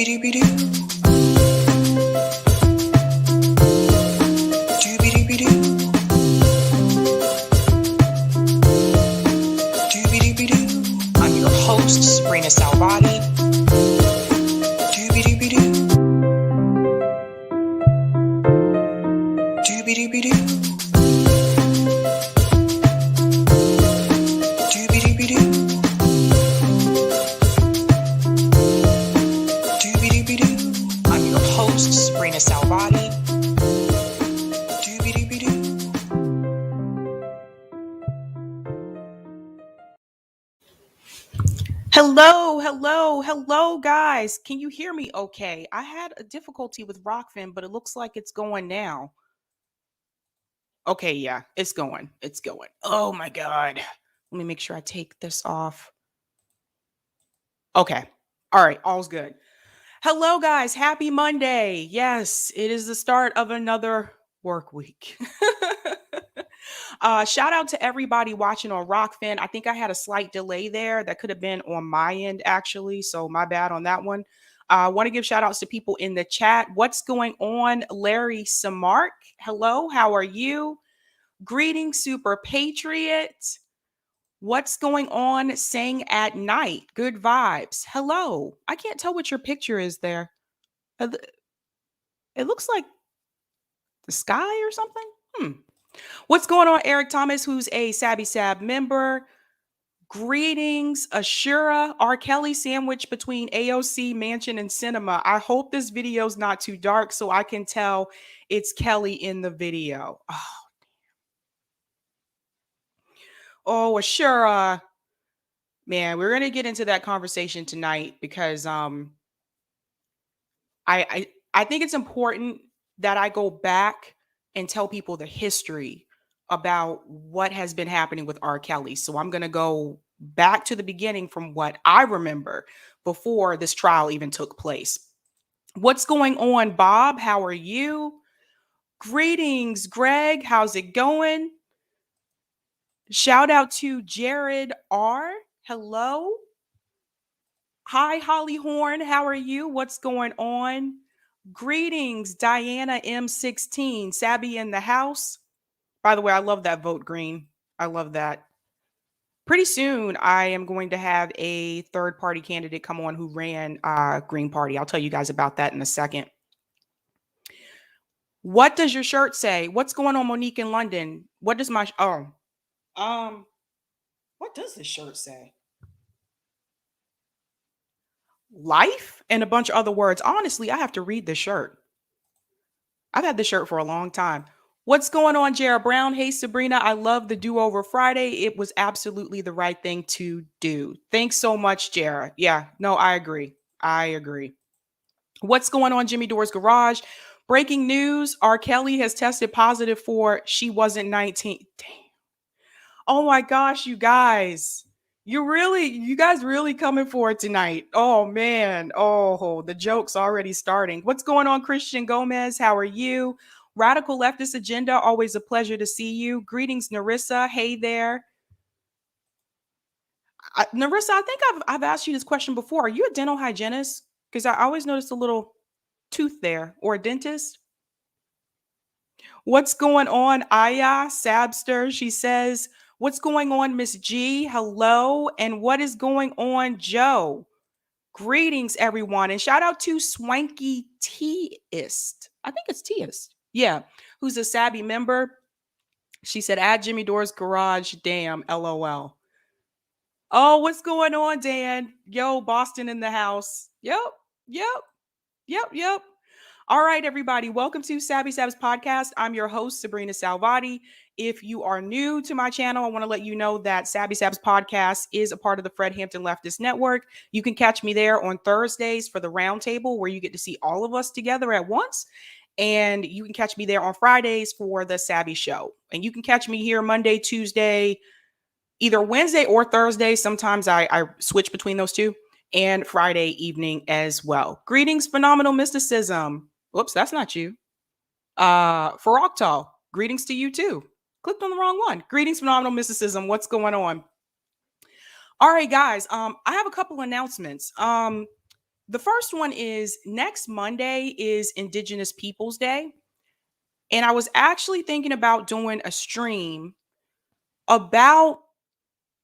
I'm your host, Sabrina Salvati. I'm your host, Sabrina Salvati. Hello, guys. Can you hear me okay? I had a difficulty with Rockfin, but it looks like it's going now. Okay, yeah, it's going. It's going. Oh my God. Let me make sure I take this off. Okay. All right, all's good. Hello, guys. Happy Monday. Yes, it is the start of another work week. Shout out to everybody watching on Rockfin. I think I had a slight delay there. That could have been on my end, actually. So my bad on that one. I want to give shout outs to people in the chat. What's going on, Larry Samark? Hello, how are you? Greetings, Super Patriot. What's going on? Sing at night. Good vibes. Hello. I can't tell what your picture is there. It looks like the sky or something. What's going on, Eric Thomas, who's a Sabby Sab member? Greetings, Ashura, R. Kelly sandwich between AOC, Manchin, and Sinema. I hope this video's not too dark so I can tell it's Kelly in the video. Oh, Ashura. Man, we're gonna get into that conversation tonight because I think it's important that I go back and tell people the history about what has been happening with R. Kelly. So I'm going to go back to the beginning from what I remember before this trial even took place. What's going on, Bob? How are you? Greetings, Greg. How's it going? Shout out to Jared R. Hello. Hi, Holly Horn. How are you? What's going on? Greetings, Diana M16, Sabby in the house. By the way, I love that vote green. I love that. Pretty soon, I am going to have a third party candidate come on who ran Green Party. I'll tell you guys about that in a second. What does your shirt say? What's going on, Monique in London? What does my what does this shirt say? Life and a bunch of other words. Honestly, I have to read this shirt. I've had this shirt for a long time. What's going on, Jared Brown? Hey, Sabrina, I love the Do Over Friday. It was absolutely the right thing to do. Thanks so much, Jared. Yeah, no, I agree. I agree. What's going on, Jimmy Dore's Garage? Breaking news, R. Kelly has tested positive for she wasn't 19. Damn. Oh my gosh, you guys. You guys really coming for it tonight. Oh man. Oh, the joke's already starting. What's going on, Christian Gomez? How are you? Radical Leftist Agenda, always a pleasure to see you. Greetings, Narissa. Hey there. Narissa, I think I've asked you this question before. Are you a dental hygienist? Because I always noticed a little tooth there, or a dentist. What's going on, Aya Sabster? She says, what's going on, Miss G? Hello. And what is going on, Joe? Greetings, everyone. And shout out to Swanky Teist. I think it's Teist. Yeah. Who's a Sabby member. She said, add Jimmy Dore's Garage. Damn, LOL. Oh, what's going on, Dan? Yo, Boston in the house. Yep. All right, everybody. Welcome to Sabby Sabs Podcast. I'm your host, Sabrina Salvati. If you are new to my channel, I want to let you know that Sabby Sabs Podcast is a part of the Fred Hampton Leftist Network. You can catch me there on Thursdays for the roundtable, where you get to see all of us together at once. And you can catch me there on Fridays for the Sabby Show. And you can catch me here Monday, Tuesday, either Wednesday or Thursday. Sometimes I switch between those two. And Friday evening as well. Greetings, Phenomenal Mysticism. Whoops, that's not you. Faroktal, greetings to you too. Clicked on the wrong one. Greetings, Phenomenal Mysticism. What's going on? All right, guys. I have a couple announcements. The first one is next Monday is Indigenous Peoples Day. And I was actually thinking about doing a stream about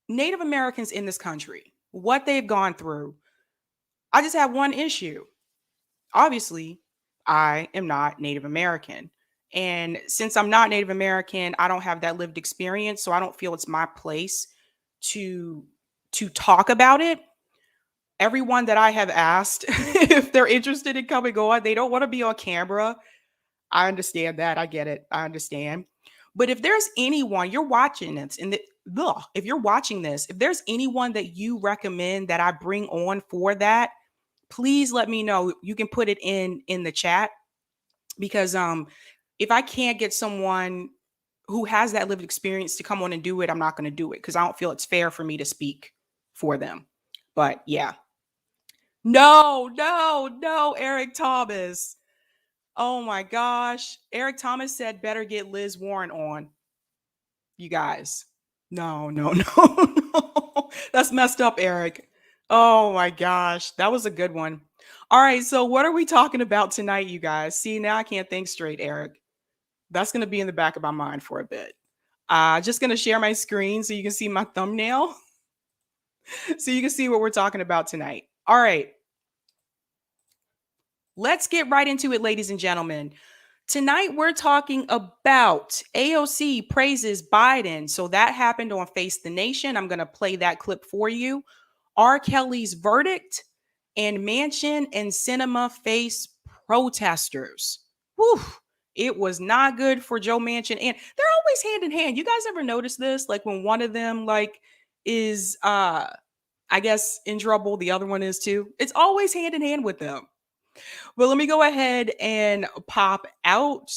Native Americans in this country, what they've gone through. I just have one issue. Obviously, I am not Native American. And since I'm not Native American, I don't have that lived experience, so I don't feel it's my place to talk about it. Everyone that I have asked if they're interested in coming on, they don't want to be on camera. I understand that. I get it. I understand. But if there's anyone you're watching this and if you're watching this, if there's anyone that you recommend that I bring on for that, please let me know. You can put it in the chat because if I can't get someone who has that lived experience to come on and do it, I'm not going to do it because I don't feel it's fair for me to speak for them. But yeah. No, no, no, Eric Thomas. Oh my gosh. Eric Thomas said better get Liz Warren on. You guys. No, no, no, no. That's messed up, Eric. Oh my gosh. That was a good one. All right. So, what are we talking about tonight, you guys? See, now I can't think straight, Eric. That's going to be in the back of my mind for a bit. Just going to share my screen so you can see my thumbnail. So you can see what we're talking about tonight. All right. Let's get right into it, ladies and gentlemen. Tonight, we're talking about AOC praises Biden. So that happened on Face the Nation. I'm going to play that clip for you. R. Kelly's verdict and Manchin and Sinema face protesters. Whew. It was not good for Joe Manchin. And they're always hand in hand. You guys ever notice this? Like when one of them is I guess in trouble, the other one is too. It's always hand in hand with them. But let me go ahead and pop out.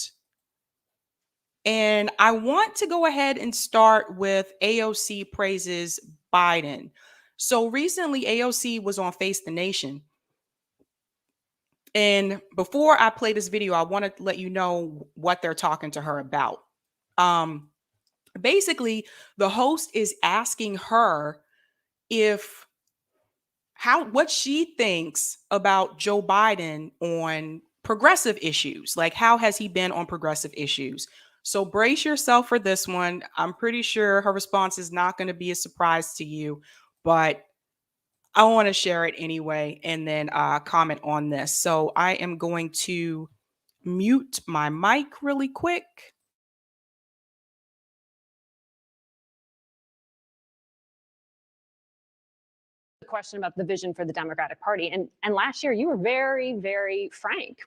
And I want to go ahead and start with AOC praises Biden. So recently, AOC was on Face the Nation. And before I play this video, I want to let you know what they're talking to her about. Basically, the host is asking her what she thinks about Joe Biden on progressive issues. Like, how has he been on progressive issues? So brace yourself for this one. I'm pretty sure her response is not going to be a surprise to you, but I want to share it anyway and then comment on this. So I am going to mute my mic really quick. Question about the vision for the Democratic Party. And last year, you were very, very frank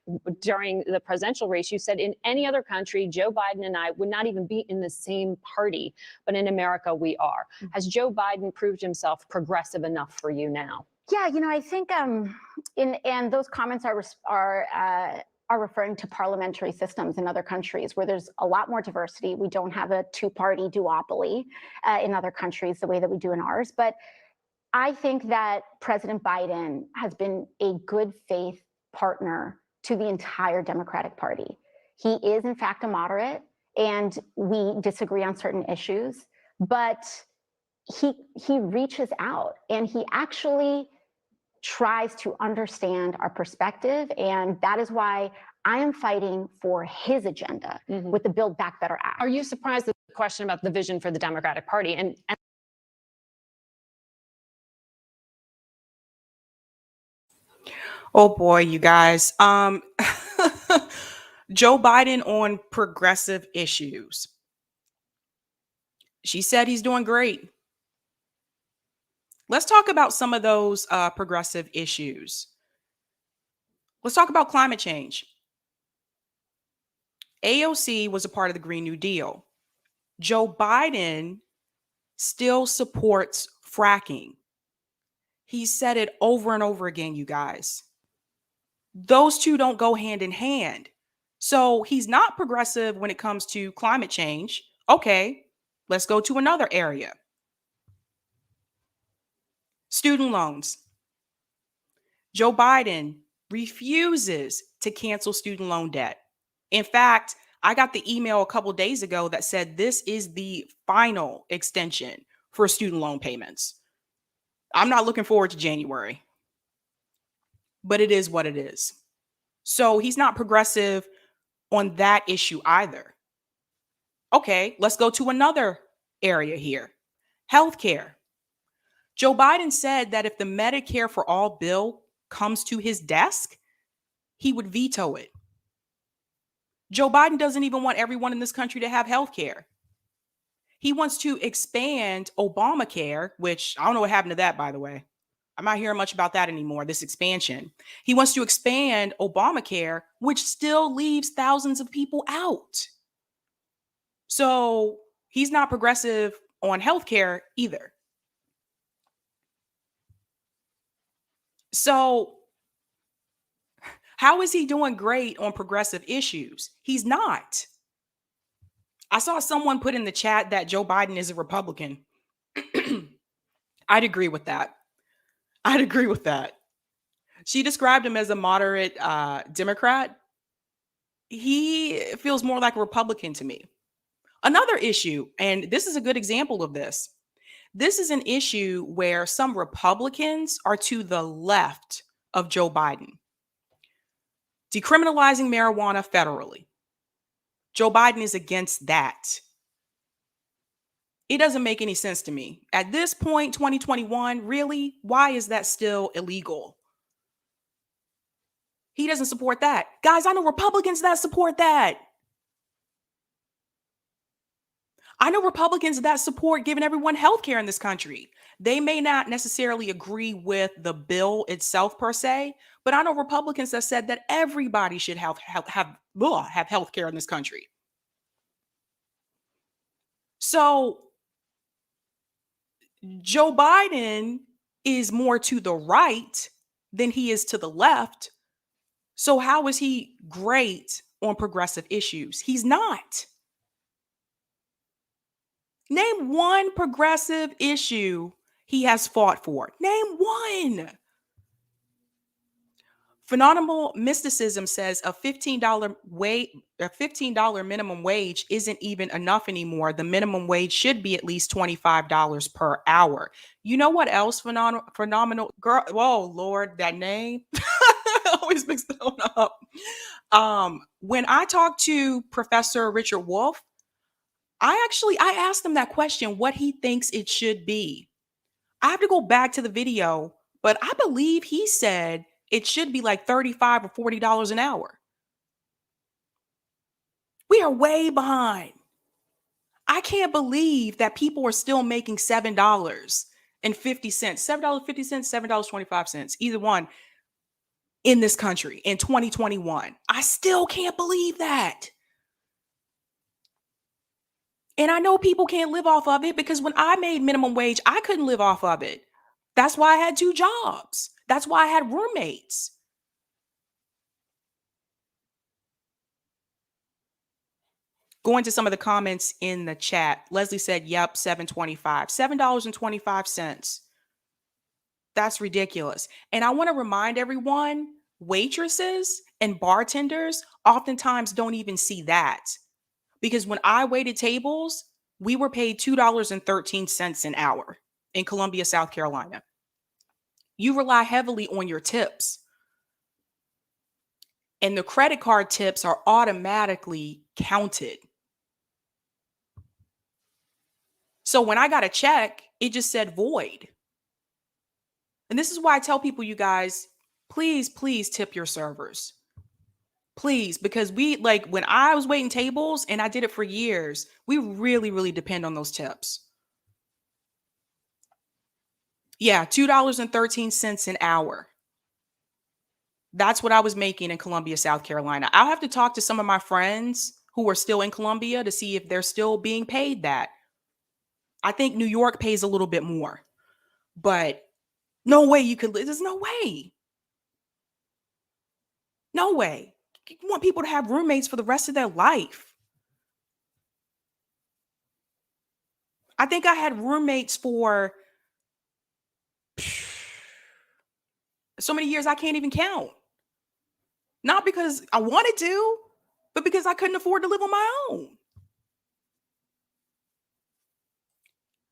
during the presidential race. You said in any other country, Joe Biden and I would not even be in the same party, but in America, we are. Has Joe Biden proved himself progressive enough for you now? Yeah, I think and those comments are referring to parliamentary systems in other countries where there's a lot more diversity. We don't have a two-party duopoly in other countries the way that we do in ours, but I think that President Biden has been a good faith partner to the entire Democratic Party. He is, in fact, a moderate, and we disagree on certain issues, but he reaches out and he actually tries to understand our perspective. And that is why I am fighting for his agenda with the Build Back Better Act. Are you surprised at the question about the vision for the Democratic Party? And Oh boy, you guys. Joe Biden on progressive issues. She said he's doing great. Let's talk about some of those progressive issues. Let's talk about climate change. AOC was a part of the Green New Deal. Joe Biden still supports fracking. He said it over and over again, you guys. Those two don't go hand in hand. So he's not progressive when it comes to climate change. Okay, let's go to another area. Student loans. Joe Biden refuses to cancel student loan debt. In fact, I got the email a couple days ago that said this is the final extension for student loan payments. I'm not looking forward to January. but it is what it is. So he's not progressive on that issue either. Okay, let's go to another area here. Healthcare. Joe Biden said that if the Medicare for All bill comes to his desk, he would veto it. Joe Biden doesn't even want everyone in this country to have health care. He wants to expand Obamacare, which I don't know what happened to that, by the way. I'm not hearing much about that anymore, this expansion. He wants to expand Obamacare, which still leaves thousands of people out. So he's not progressive on healthcare either. So how is he doing great on progressive issues? He's not. I saw someone put in the chat that Joe Biden is a Republican. I'd agree with that. I'd agree with that. She described him as a moderate Democrat. He feels more like a Republican to me. Another issue, and this is a good example of this. This is an issue where some Republicans are to the left of Joe Biden. Decriminalizing marijuana federally. Joe Biden is against that. It doesn't make any sense to me. At this point, 2021, really, why is that still illegal? He doesn't support that. Guys, I know Republicans that support that. I know Republicans that support giving everyone health care in this country. They may not necessarily agree with the bill itself per se, but I know Republicans that said that everybody should have health care in this country. So Joe Biden is more to the right than he is to the left. So how is he great on progressive issues? He's not. Name one progressive issue he has fought for. Name one. Phenomenal Mysticism says a $15 minimum wage isn't even enough anymore. The minimum wage should be at least $25 per hour. You know what else phenomenal girl? Whoa, Lord, that name. I always mix that one up. When I talked to Professor Richard Wolff, I asked him that question, what he thinks it should be. I have to go back to the video, but I believe he said it should be like $35 or $40 an hour. We are way behind. I can't believe that people are still making $7.50, $7.50, $7.25, either one in this country in 2021. I still can't believe that. And I know people can't live off of it because when I made minimum wage, I couldn't live off of it. That's why I had 2 jobs. That's why I had roommates. Going to some of the comments in the chat. Leslie said, yep, $7.25. $7.25. That's ridiculous. And I want to remind everyone, waitresses and bartenders oftentimes don't even see that. Because when I waited tables, we were paid $2.13 an hour in Columbia, South Carolina. You rely heavily on your tips. And the credit card tips are automatically counted. So when I got a check, it just said void. And this is why I tell people, you guys, please, please tip your servers. Please, because when I was waiting tables and I did it for years, we really, really depend on those tips. Yeah, $2.13 an hour. That's what I was making in Columbia, South Carolina. I'll have to talk to some of my friends who are still in Columbia to see if they're still being paid that. I think New York pays a little bit more, but no way you could live. There's no way. No way. You want people to have roommates for the rest of their life. I think I had roommates for so many years I can't even count. Not because I wanted to, but because I couldn't afford to live on my own.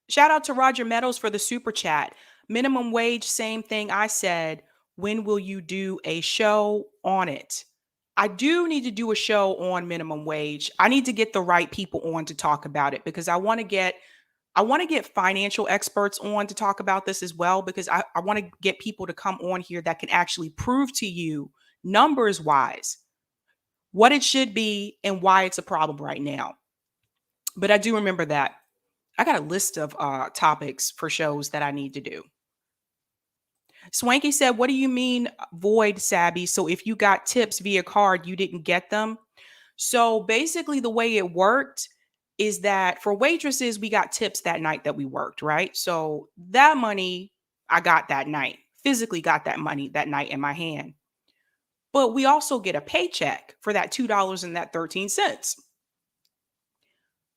Shout out to Roger Meadows for the super chat. Minimum wage, same thing I said. When will you do a show on it? I do need to do a show on minimum wage. I need to get the right people on to talk about it because I want to get financial experts on to talk about this as well because I want to get people to come on here that can actually prove to you numbers wise what it should be and why it's a problem right now. But I do remember that. I got a list of topics for shows that I need to do. Swanky said, what do you mean void, Sabby? So if you got tips via card, you didn't get them? So basically, the way it worked is that for waitresses, we got tips that night that we worked, right? So that money I got that night, physically got that money that night in my hand. But we also get a paycheck for that $2 and that 13 cents.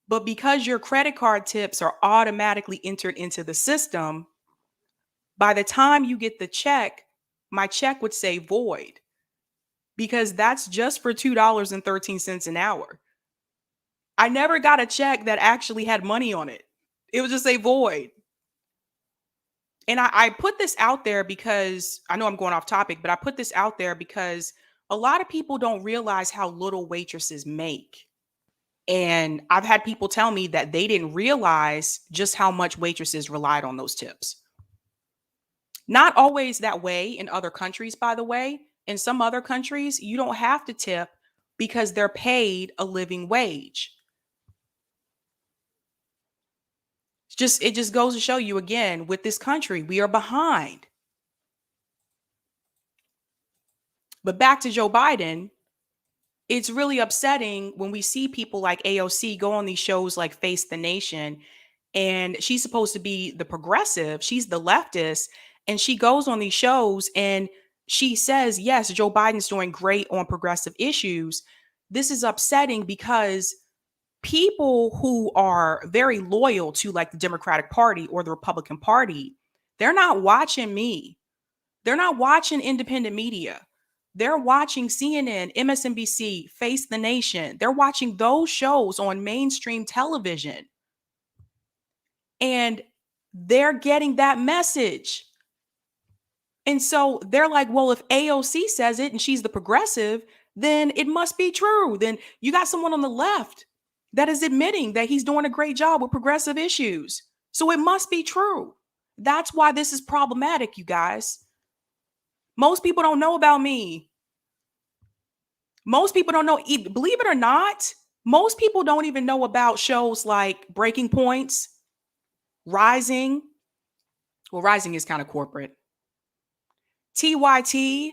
But because your credit card tips are automatically entered into the system, by the time you get the check, my check would say void because that's just for $2 and 13 cents an hour. I never got a check that actually had money on it. It would just say void. And I put this out there because I know I'm going off topic, but I put this out there because a lot of people don't realize how little waitresses make. And I've had people tell me that they didn't realize just how much waitresses relied on those tips. Not always that way in other countries, by the way. In some other countries, you don't have to tip because they're paid a living wage. It just goes to show you again, with this country, we are behind. But back to Joe Biden, it's really upsetting when we see people like AOC go on these shows like Face the Nation, and she's supposed to be the progressive, she's the leftist, and she goes on these shows and she says, yes, Joe Biden's doing great on progressive issues. This is upsetting because people who are very loyal to like the Democratic Party or the Republican Party, they're not watching me. They're not watching independent media. They're watching CNN, MSNBC, Face the Nation. They're watching those shows on mainstream television. And they're getting that message. And so they're like, well, if AOC says it and she's the progressive, then it must be true. Then you got someone on the left that is admitting that he's doing a great job with progressive issues. So it must be true. That's why this is problematic, you guys. Most people don't know about me. Most people don't know, believe it or not, most people don't even know about shows like Breaking Points, Rising. Well, Rising is kind of corporate. TYT,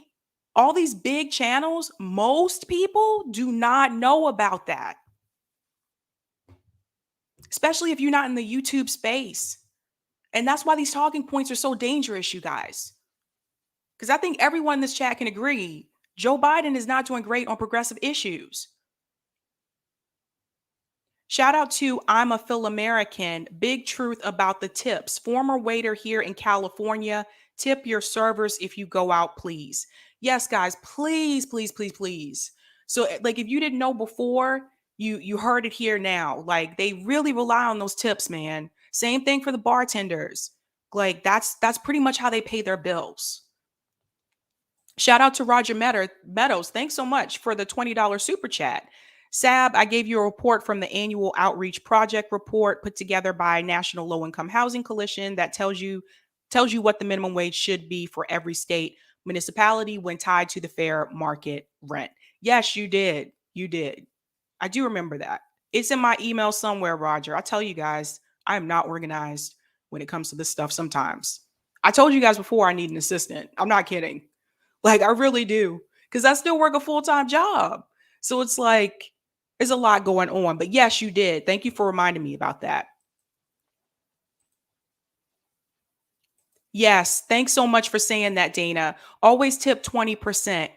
all these big channels, most people do not know about that. Especially if you're not in the YouTube space. And that's why these talking points are so dangerous, you guys. Because I think everyone in this chat can agree, Joe Biden is not doing great on progressive issues. Shout out to I'm a Phil American. Big truth about the tips. Former waiter here in California. Tip your servers if you go out, please. Yes, guys, please, please, please, please. So, like, if you didn't know before, you heard it here now. Like, they really rely on those tips, man. Same thing for the bartenders. Like, that's pretty much how they pay their bills. Shout out to Roger Meadows. Thanks so much for the $20 super chat. Sab, I gave you a report from the annual outreach project report put together by National Low Income Housing Coalition that tells you what the minimum wage should be for every state municipality when tied to the fair market rent. Yes, you did. You did. I do remember that. It's in my email somewhere, Roger. I tell you guys, I am not organized when it comes to this stuff sometimes. I told you guys before I need an assistant. I'm not kidding. Like, I really do. Because I still work a full-time job. So it's like, there's a lot going on. But yes, you did. Thank you for reminding me about that. Yes. Thanks so much for saying that, Dana. Always tip 20%.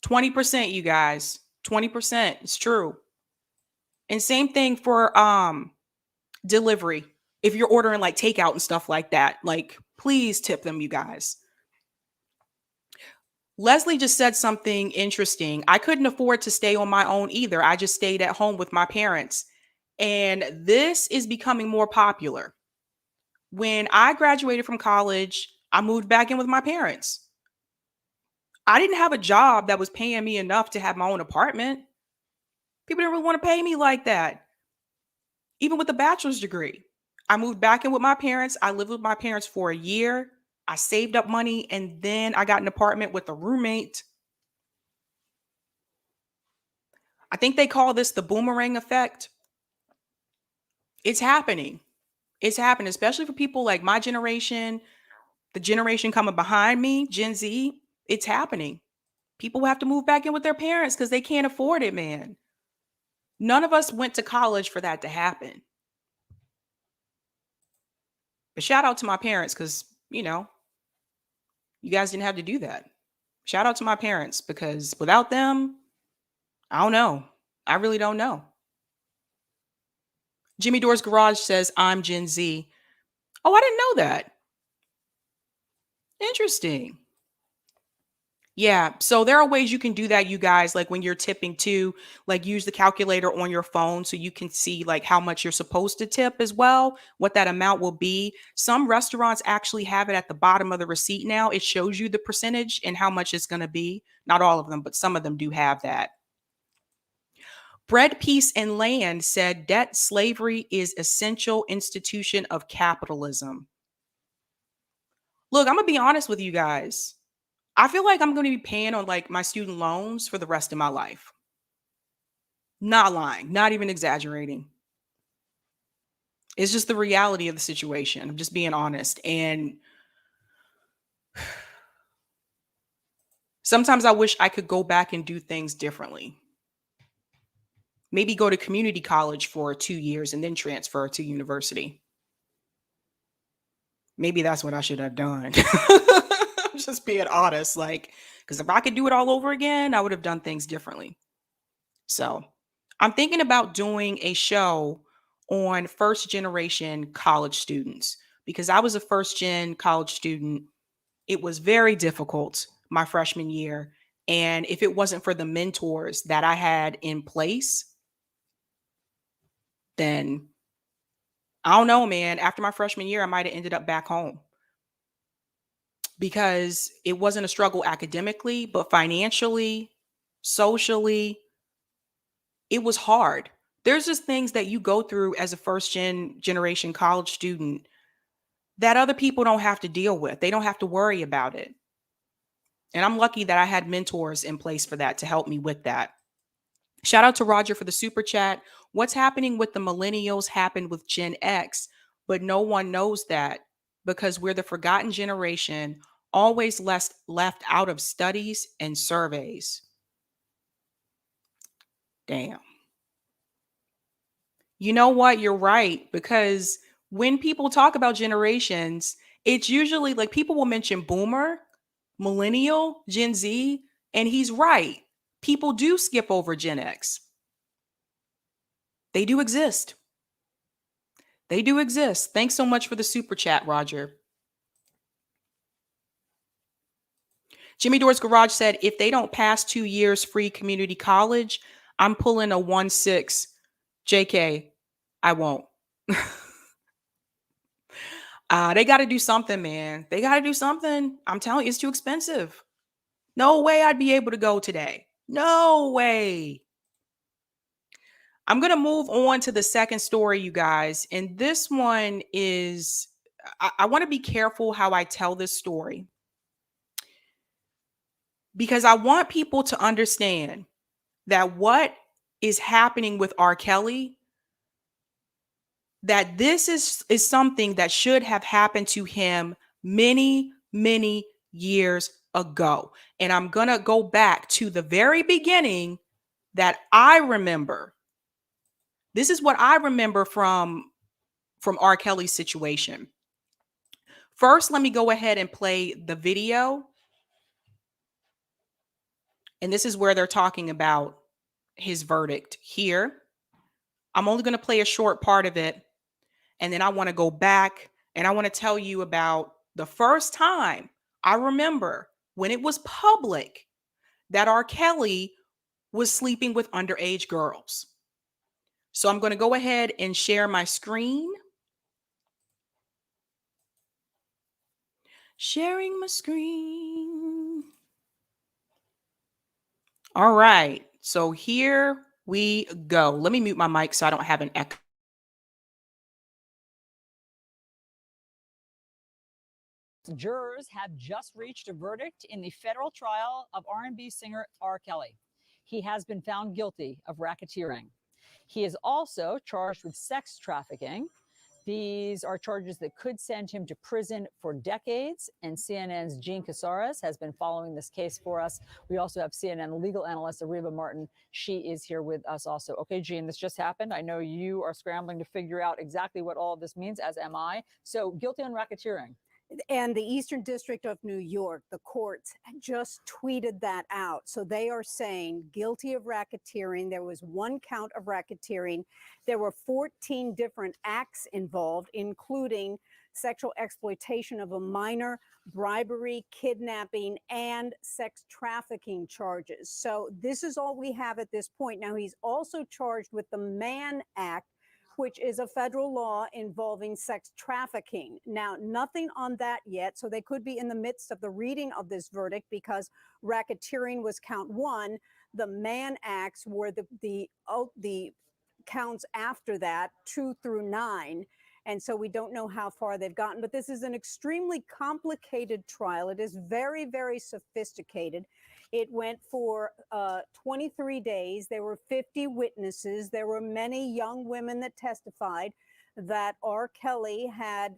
20%, you guys. 20%. It's true. And same thing for delivery. If you're ordering like takeout and stuff like that, like, please tip them, you guys. Leslie just said something interesting. I couldn't afford to stay on my own either. I just stayed at home with my parents. And this is becoming more popular. When I graduated from college, I moved back in with my parents. I didn't have a job that was paying me enough to have my own apartment. People didn't really want to pay me like that. Even with a bachelor's degree, I moved back in with my parents. I lived with my parents for a year. I saved up money and then I got an apartment with a roommate. I think they call this the boomerang effect. It's happening. It's happening, especially for people like my generation, the generation coming behind me, Gen Z. It's happening. People have to move back in with their parents because they can't afford it, man. None of us went to college for that to happen. But shout out to my parents because, you guys didn't have to do that. Shout out to my parents because without them, I don't know. I really don't know. Jimmy Dore's Garage says, I'm Gen Z. Oh, I didn't know that. Interesting. Yeah. So there are ways you can do that, you guys, like when you're tipping too, like use the calculator on your phone so you can see like how much you're supposed to tip as well, what that amount will be. Some restaurants actually have it at the bottom of the receipt now. It shows you the percentage and how much it's going to be. Not all of them, but some of them do have that. Bread, Peace, and Land said debt slavery is essential institution of capitalism. Look, I'm going to be honest with you guys. I feel like I'm going to be paying on like my student loans for the rest of my life. Not lying, not even exaggerating. It's just the reality of the situation. I'm just being honest. And sometimes I wish I could go back and do things differently. Maybe go to community college for 2 years and then transfer to university. Maybe that's what I should have done. I'm just being honest. Like, because if I could do it all over again, I would have done things differently. So I'm thinking about doing a show on first generation college students because I was a first gen college student. It was very difficult my freshman year. And if it wasn't for the mentors that I had in place, then I don't know, man. After my freshman year, I might have ended up back home because it wasn't a struggle academically, but financially, socially, it was hard. There's just things that you go through as a first generation college student that other people don't have to deal with. They don't have to worry about it. And I'm lucky that I had mentors in place for that to help me with that. Shout out to Roger for the super chat. What's happening with the millennials happened with Gen X, but no one knows that because we're the forgotten generation, always left out of studies and surveys. Damn. You know what? You're right. Because when people talk about generations, it's usually like people will mention boomer, millennial, Gen Z, and he's right. People do skip over Gen X. They do exist. They do exist. Thanks so much for the super chat, Roger. Jimmy Dore's Garage said, if they don't pass 2 years free community college, I'm pulling a 1-6. JK, I won't. They got to do something, man. They got to do something. I'm telling you, it's too expensive. No way I'd be able to go today. No way. I'm going to move on to the second story, you guys. And this one is, I want to be careful how I tell this story because I want people to understand that what is happening with R. Kelly, that this is something that should have happened to him many, many years ago. And I'm going to go back to the very beginning that I remember. This is what I remember from R. Kelly's situation. First, let me go ahead and play the video. And this is where they're talking about his verdict here. I'm only going to play a short part of it. And then I want to go back and I want to tell you about the first time I remember when it was public that R. Kelly was sleeping with underage girls. So I'm going to go ahead and share my screen. Sharing my screen. All right. So here we go. Let me mute my mic so I don't have an echo. Jurors have just reached a verdict in the federal trial of R&B singer R. Kelly. He has been found guilty of racketeering. He is also charged with sex trafficking. These are charges that could send him to prison for decades. And CNN's Jean Casares has been following this case for us. We also have CNN legal analyst Ariva Martin. She is here with us also. Okay, Jean, this just happened. I know you are scrambling to figure out exactly what all of this means, as am I. So guilty on racketeering. And the Eastern District of New York, the courts just tweeted that out. So they are saying guilty of racketeering. There was one count of racketeering. There were 14 different acts involved, including sexual exploitation of a minor, bribery, kidnapping, and sex trafficking charges. So this is all we have at this point. Now, he's also charged with the Mann Act, which is a federal law involving sex trafficking. Now, nothing on that yet, so they could be in the midst of the reading of this verdict because racketeering was count one. The Mann Acts were the counts after that, 2 through 9. And so we don't know how far they've gotten, but this is an extremely complicated trial. It is very, very sophisticated. It went for 23 days. There were 50 witnesses. There were many young women that testified that R. Kelly had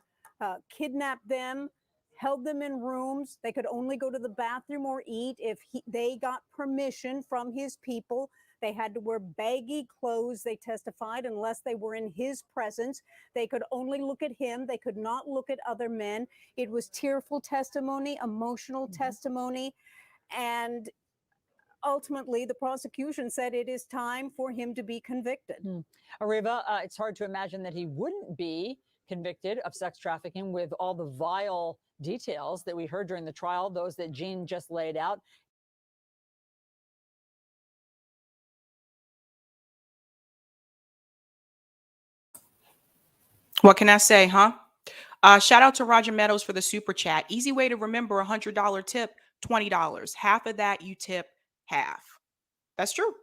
kidnapped them, held them in rooms. They could only go to the bathroom or eat if they got permission from his people. They had to wear baggy clothes, they testified, unless they were in his presence. They could only look at him. They could not look at other men. It was tearful testimony, emotional testimony. And ultimately, the prosecution said it is time for him to be convicted. Ariva, it's hard to imagine that he wouldn't be convicted of sex trafficking with all the vile details that we heard during the trial, those that Jean just laid out. What can I say, huh? Shout out to Roger Meadows for the super chat. Easy way to remember: $100 tip, $20. Half of that you tip half. That's true.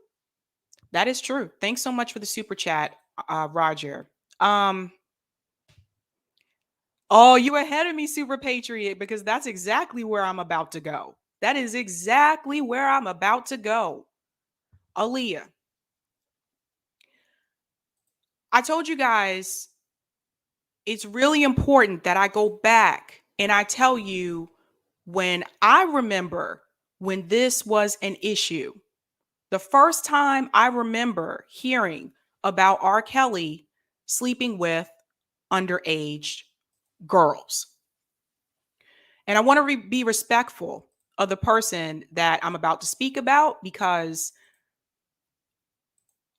That is true. Thanks so much for the super chat, Roger. Oh, you ahead of me, Super Patriot, because that's exactly where I'm about to go. That is exactly where I'm about to go. Aaliyah. I told you guys it's really important that I go back and I tell you when I remember when this was an issue. The first time I remember hearing about R. Kelly sleeping with underage girls. And I want to be respectful of the person that I'm about to speak about because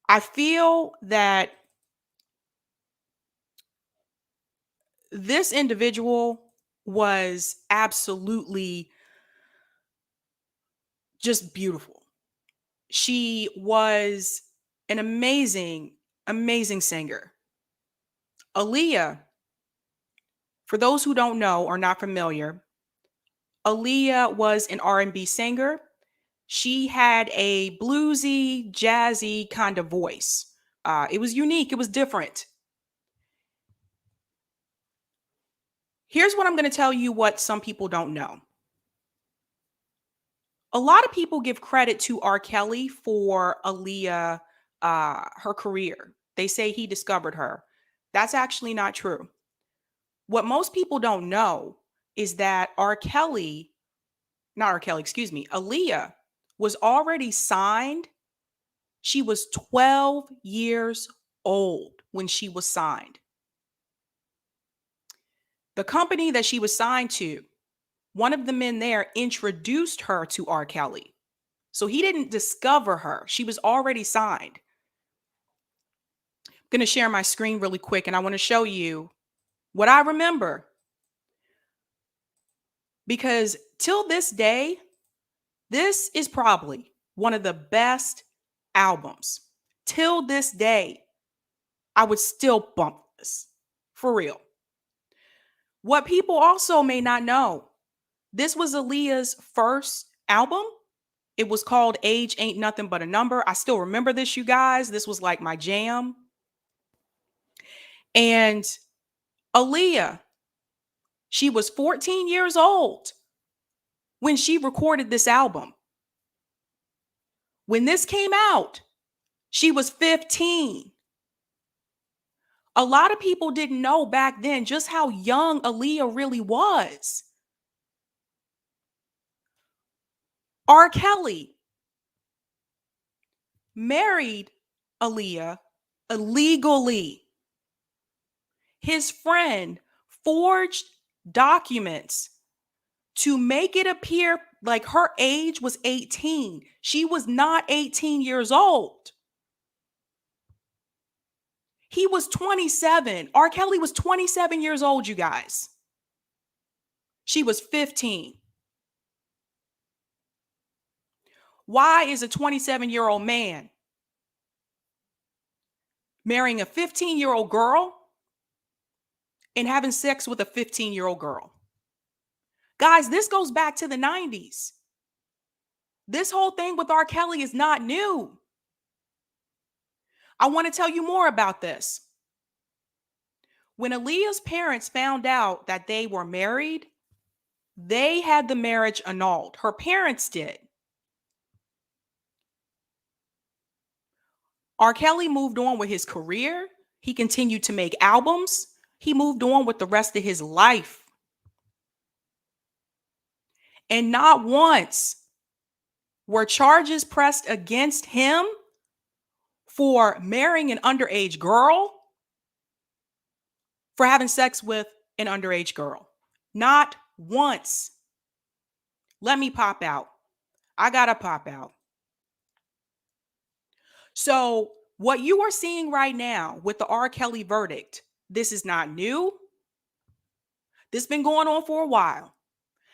I feel that this individual was absolutely just beautiful. She was an amazing, amazing singer. Aaliyah, for those who don't know or not familiar, Aaliyah was an R&B singer. She had a bluesy, jazzy kind of voice. It was unique. It was different. Here's what I'm going to tell you what some people don't know. A lot of people give credit to R. Kelly for Aaliyah, her career. They say he discovered her. That's actually not true. What most people don't know is that Aaliyah was already signed. She was 12 years old when she was signed. The company that she was signed to, one of the men there introduced her to R. Kelly. So he didn't discover her. She was already signed. I'm going to share my screen really quick and I want to show you what I remember. Because till this day, this is probably one of the best albums. Till this day, I would still bump this for real. What people also may not know, this was Aaliyah's first album. It was called Age Ain't Nothing But a Number. I still remember this, you guys. This was like my jam. And Aaliyah, she was 14 years old when she recorded this album. When this came out, she was 15. A lot of people didn't know back then just how young Aaliyah really was. R. Kelly married Aaliyah illegally. His friend forged documents to make it appear like her age was 18. She was not 18 years old. He was 27. R. Kelly was 27 years old, you guys. She was 15. Why is a 27-year-old man marrying a 15-year-old girl and having sex with a 15-year-old girl? Guys, this goes back to the 90s. This whole thing with R. Kelly is not new. I want to tell you more about this. When Aaliyah's parents found out that they were married, they had the marriage annulled. Her parents did. R. Kelly moved on with his career. He continued to make albums. He moved on with the rest of his life. And not once were charges pressed against him for marrying an underage girl, for having sex with an underage girl. Not once. Let me pop out. I gotta pop out. So what you are seeing right now with the R. Kelly verdict, this is not new. This has been going on for a while.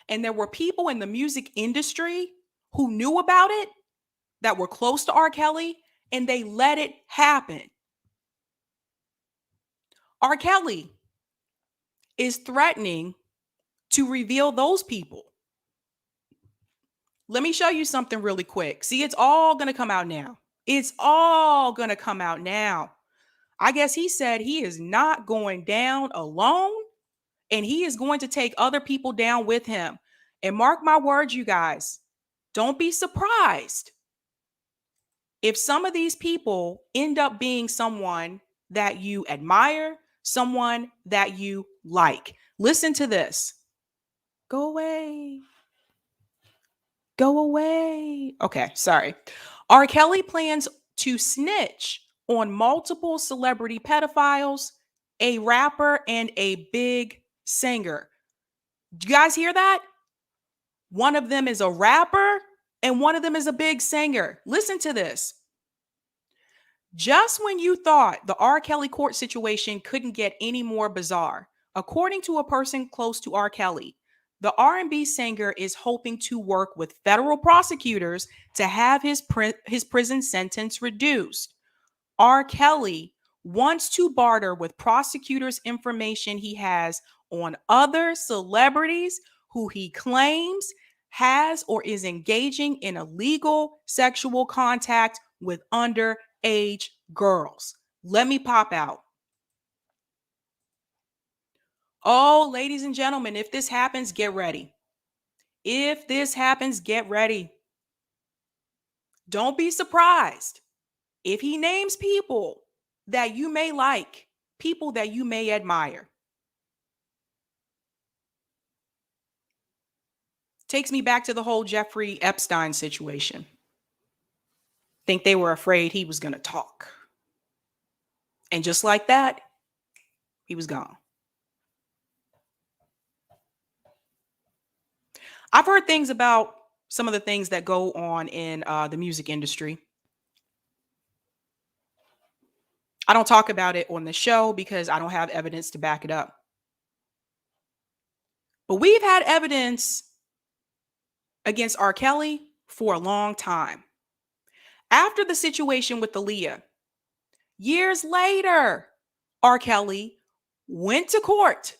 And there were people in the music industry who knew about it, that were close to R. Kelly, and they let it happen. R. Kelly is threatening to reveal those people. Let me show you something really quick. See, it's all going to come out now. It's all going to come out now. I guess he said he is not going down alone, and he is going to take other people down with him. And mark my words, you guys, don't be surprised if some of these people end up being someone that you admire, someone that you like. Listen to this. Go away. Go away. Okay, sorry. R. Kelly plans to snitch on multiple celebrity pedophiles, a rapper, and a big singer. Do you guys hear that? One of them is a rapper and one of them is a big singer. Listen to this. Just when you thought the R. Kelly court situation couldn't get any more bizarre, according to a person close to R. Kelly, the R&B singer is hoping to work with federal prosecutors to have his prison sentence reduced. R. Kelly wants to barter with prosecutors information he has on other celebrities who he claims has or is engaging in illegal sexual contact with underage girls. Let me pop out. Oh, ladies and gentlemen, if this happens, get ready. If this happens, get ready. Don't be surprised if he names people that you may like, people that you may admire. Takes me back to the whole Jeffrey Epstein situation. Think they were afraid he was going to talk. And just like that, he was gone. I've heard things about some of the things that go on in the music industry. I don't talk about it on the show because I don't have evidence to back it up. But we've had evidence against R. Kelly for a long time. After the situation with Aaliyah, years later, R. Kelly went to court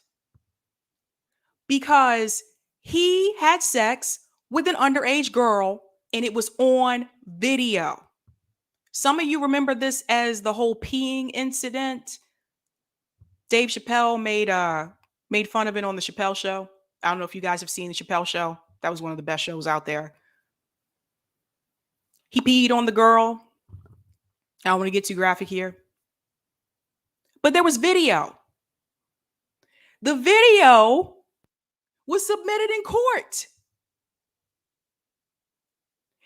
because he had sex with an underage girl and it was on video. Some of you remember this as the whole peeing incident. Dave Chappelle made fun of it on the Chappelle Show. I don't know if you guys have seen the Chappelle Show. That was one of the best shows out there. He peed on the girl. I don't want to get too graphic here. But there was video. The video was submitted in court.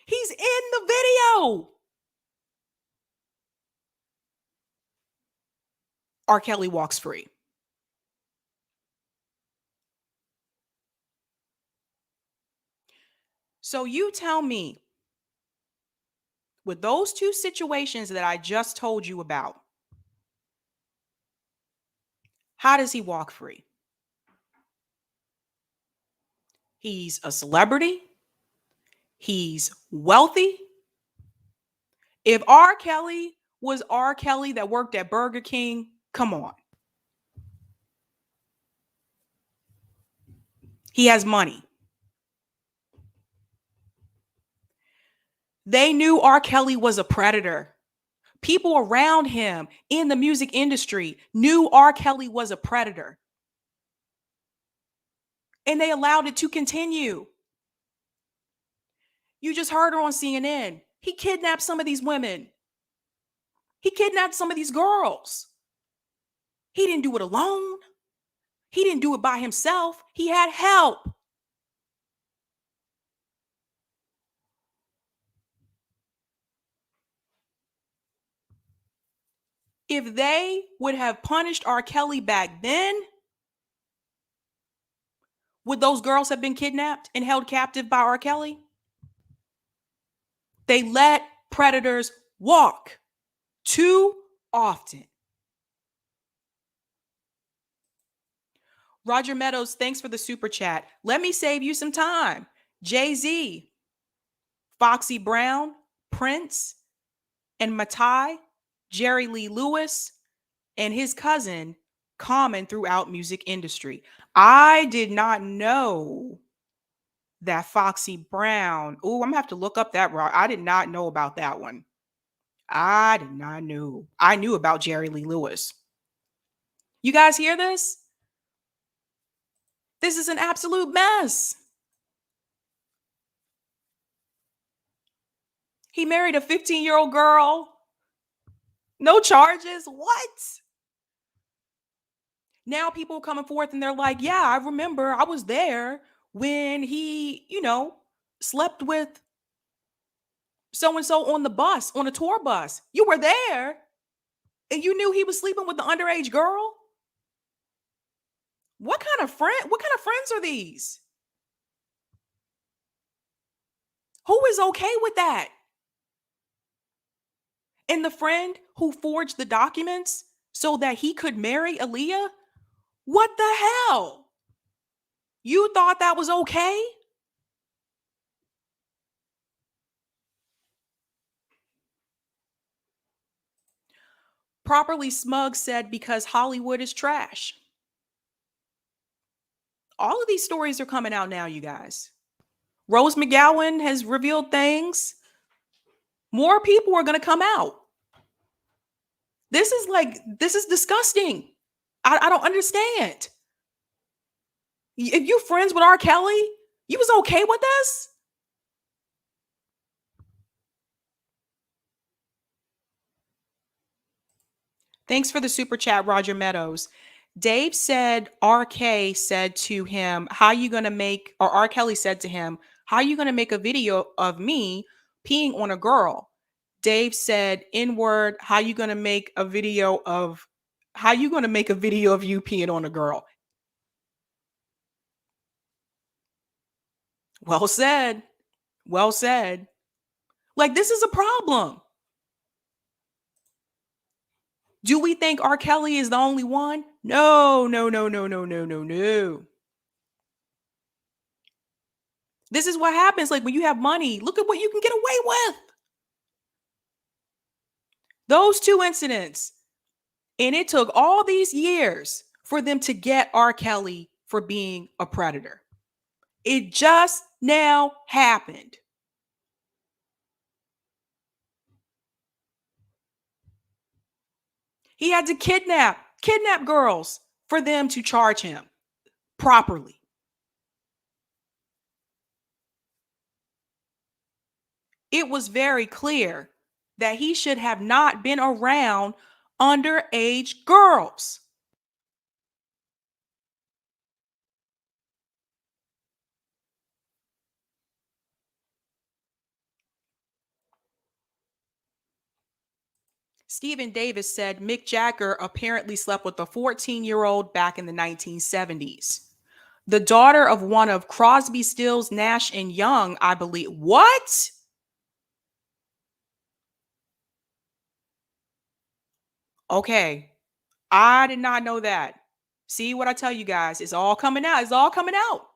He's in the video. R. Kelly walks free. So you tell me, with those two situations that I just told you about, how does he walk free? He's a celebrity. He's wealthy. If R. Kelly was R. Kelly that worked at Burger King, come on. He has money. They knew R. Kelly was a predator. People around him in the music industry knew R. Kelly was a predator. And they allowed it to continue. You just heard her on CNN. He kidnapped some of these women. He kidnapped some of these girls. He didn't do it alone. He didn't do it by himself. He had help. If they would have punished R. Kelly back then, would those girls have been kidnapped and held captive by R. Kelly? They let predators walk too often. Roger Meadows, thanks for the super chat. Let me save you some time. Jay-Z, Foxy Brown, Prince, and Matai, Jerry Lee Lewis, and his cousin, common throughout music industry. I did not know that Foxy Brown. Oh, I'm gonna have to look up that. I did not know about that one. I did not know. I knew about Jerry Lee Lewis. You guys hear this? This is an absolute mess. He married a 15-year-old girl. No charges. What? Now people are coming forth and they're like, yeah, I remember I was there when he, slept with so-and-so on the bus, on a tour bus. You were there and you knew he was sleeping with the underage girl? What kind of friends are these? Who is okay with that? And the friend who forged the documents so that he could marry Aaliyah? What the hell? You thought that was okay? Properly Smug said, because Hollywood is trash. All of these stories are coming out now, you guys. Rose McGowan has revealed things. More people are going to come out. This is disgusting. I don't understand. If you friends with R. Kelly, you was okay with this? Thanks for the super chat, Roger Meadows. Dave said RK said to him, R. Kelly said to him, how are you going to make a video of me peeing on a girl? Dave said, N-word, how you going to make a video of you peeing on a girl? Well said. Well said. Like, this is a problem. Do we think R. Kelly is the only one? No. This is what happens. Like, when you have money, look at what you can get away with. Those two incidents. And it took all these years for them to get R. Kelly for being a predator. It just now happened. He had to kidnap girls for them to charge him properly. It was very clear that he should have not been around underage girls. Stephen Davis said Mick Jagger apparently slept with a 14-year-old back in the 1970s. The daughter of one of Crosby, Stills, Nash, and Young, I believe. What? Okay. I did not know that. See what I tell you guys? It's all coming out. It's all coming out.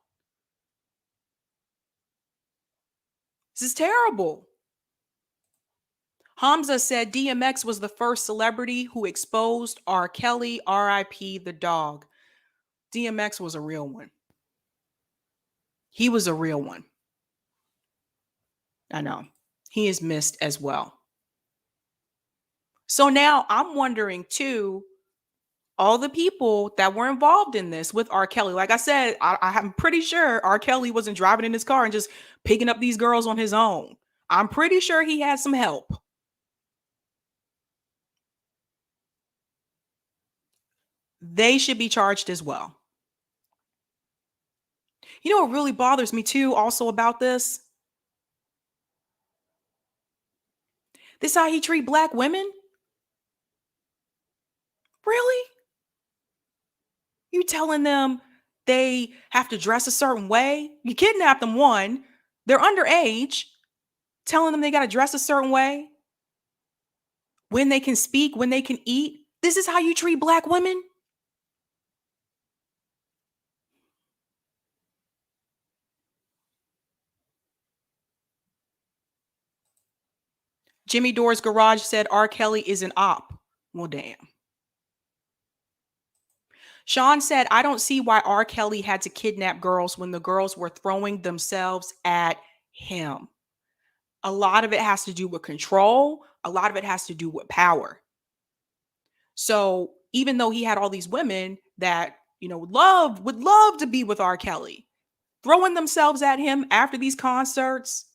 This is terrible. Hamza said DMX was the first celebrity who exposed R. Kelly, RIP the dog. DMX was a real one. He was a real one. I know. He is missed as well. So now I'm wondering too, all the people that were involved in this with R. Kelly. Like I said, I'm pretty sure R. Kelly wasn't driving in his car and just picking up these girls on his own. I'm pretty sure he had some help. They should be charged as well. You know what really bothers me too also about this? This how he treat black women? Really? You telling them they have to dress a certain way? You kidnap them, one. They're underage. Telling them they got to dress a certain way. When they can speak, when they can eat. This is how you treat black women? Jimmy Dore's Garage said R. Kelly is an op. Well, damn. Sean said, I don't see why R. Kelly had to kidnap girls when the girls were throwing themselves at him. A lot of it has to do with control. A lot of it has to do with power. So even though he had all these women that, would love to be with R. Kelly, throwing themselves at him after these concerts,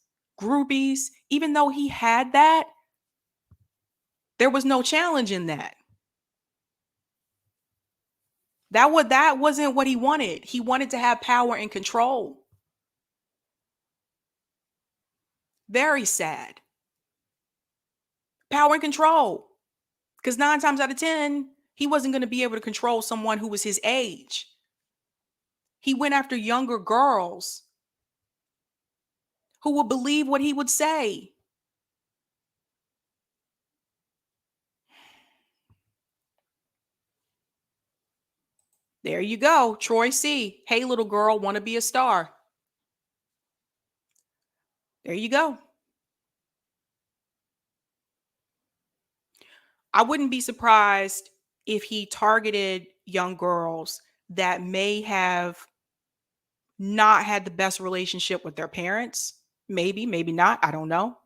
groupies, even though he had that, there was no challenge in that. That wasn't what he wanted. He wanted to have power and control. Very sad. Power and control. Because 9 times out of 10, he wasn't going to be able to control someone who was his age. He went after younger girls who would believe what he would say. There you go. Troy C. Hey, little girl, want to be a star. There you go. I wouldn't be surprised if he targeted young girls that may have not had the best relationship with their parents. Maybe, maybe not. I don't know.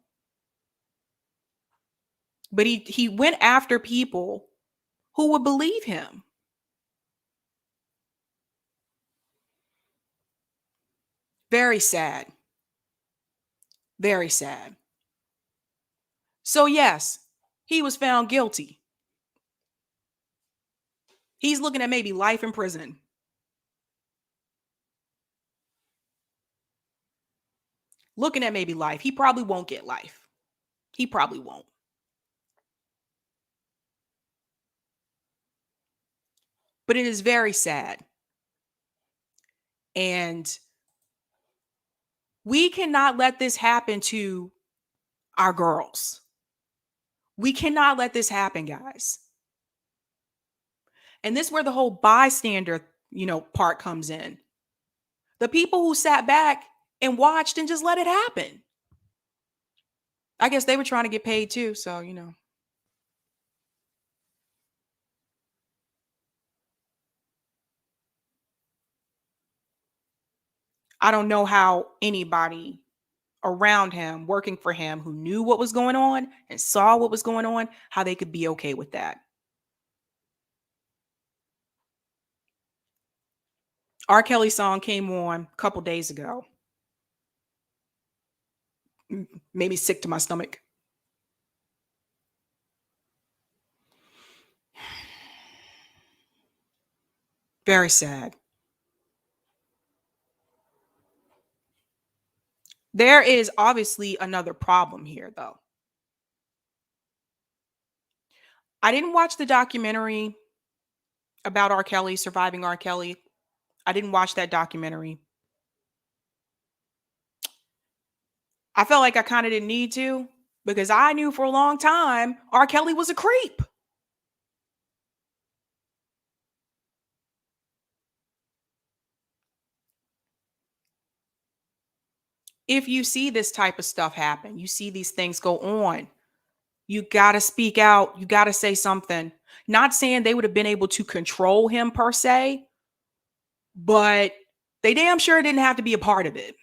But he went after people who would believe him. Very sad. Very sad. So yes, he was found guilty. He's looking at maybe life in prison. Looking at maybe life. He probably won't get life. He probably won't. But it is very sad. And we cannot let this happen to our girls. We cannot let this happen, guys. And this is where the whole bystander, part comes in. The people who sat back and watched and just let it happen. I guess they were trying to get paid too, so, I don't know how anybody around him, working for him, who knew what was going on and saw what was going on, how they could be okay with that. R. Kelly song came on a couple days ago. Made me sick to my stomach. Very sad. There is obviously another problem here, though. I didn't watch the documentary about R. Kelly, surviving R. Kelly. I didn't watch that documentary. I felt like I kind of didn't need to because I knew for a long time R. Kelly was a creep. If you see this type of stuff happen, you see these things go on, you got to speak out. You got to say something. Not saying they would have been able to control him per se, but they damn sure didn't have to be a part of it.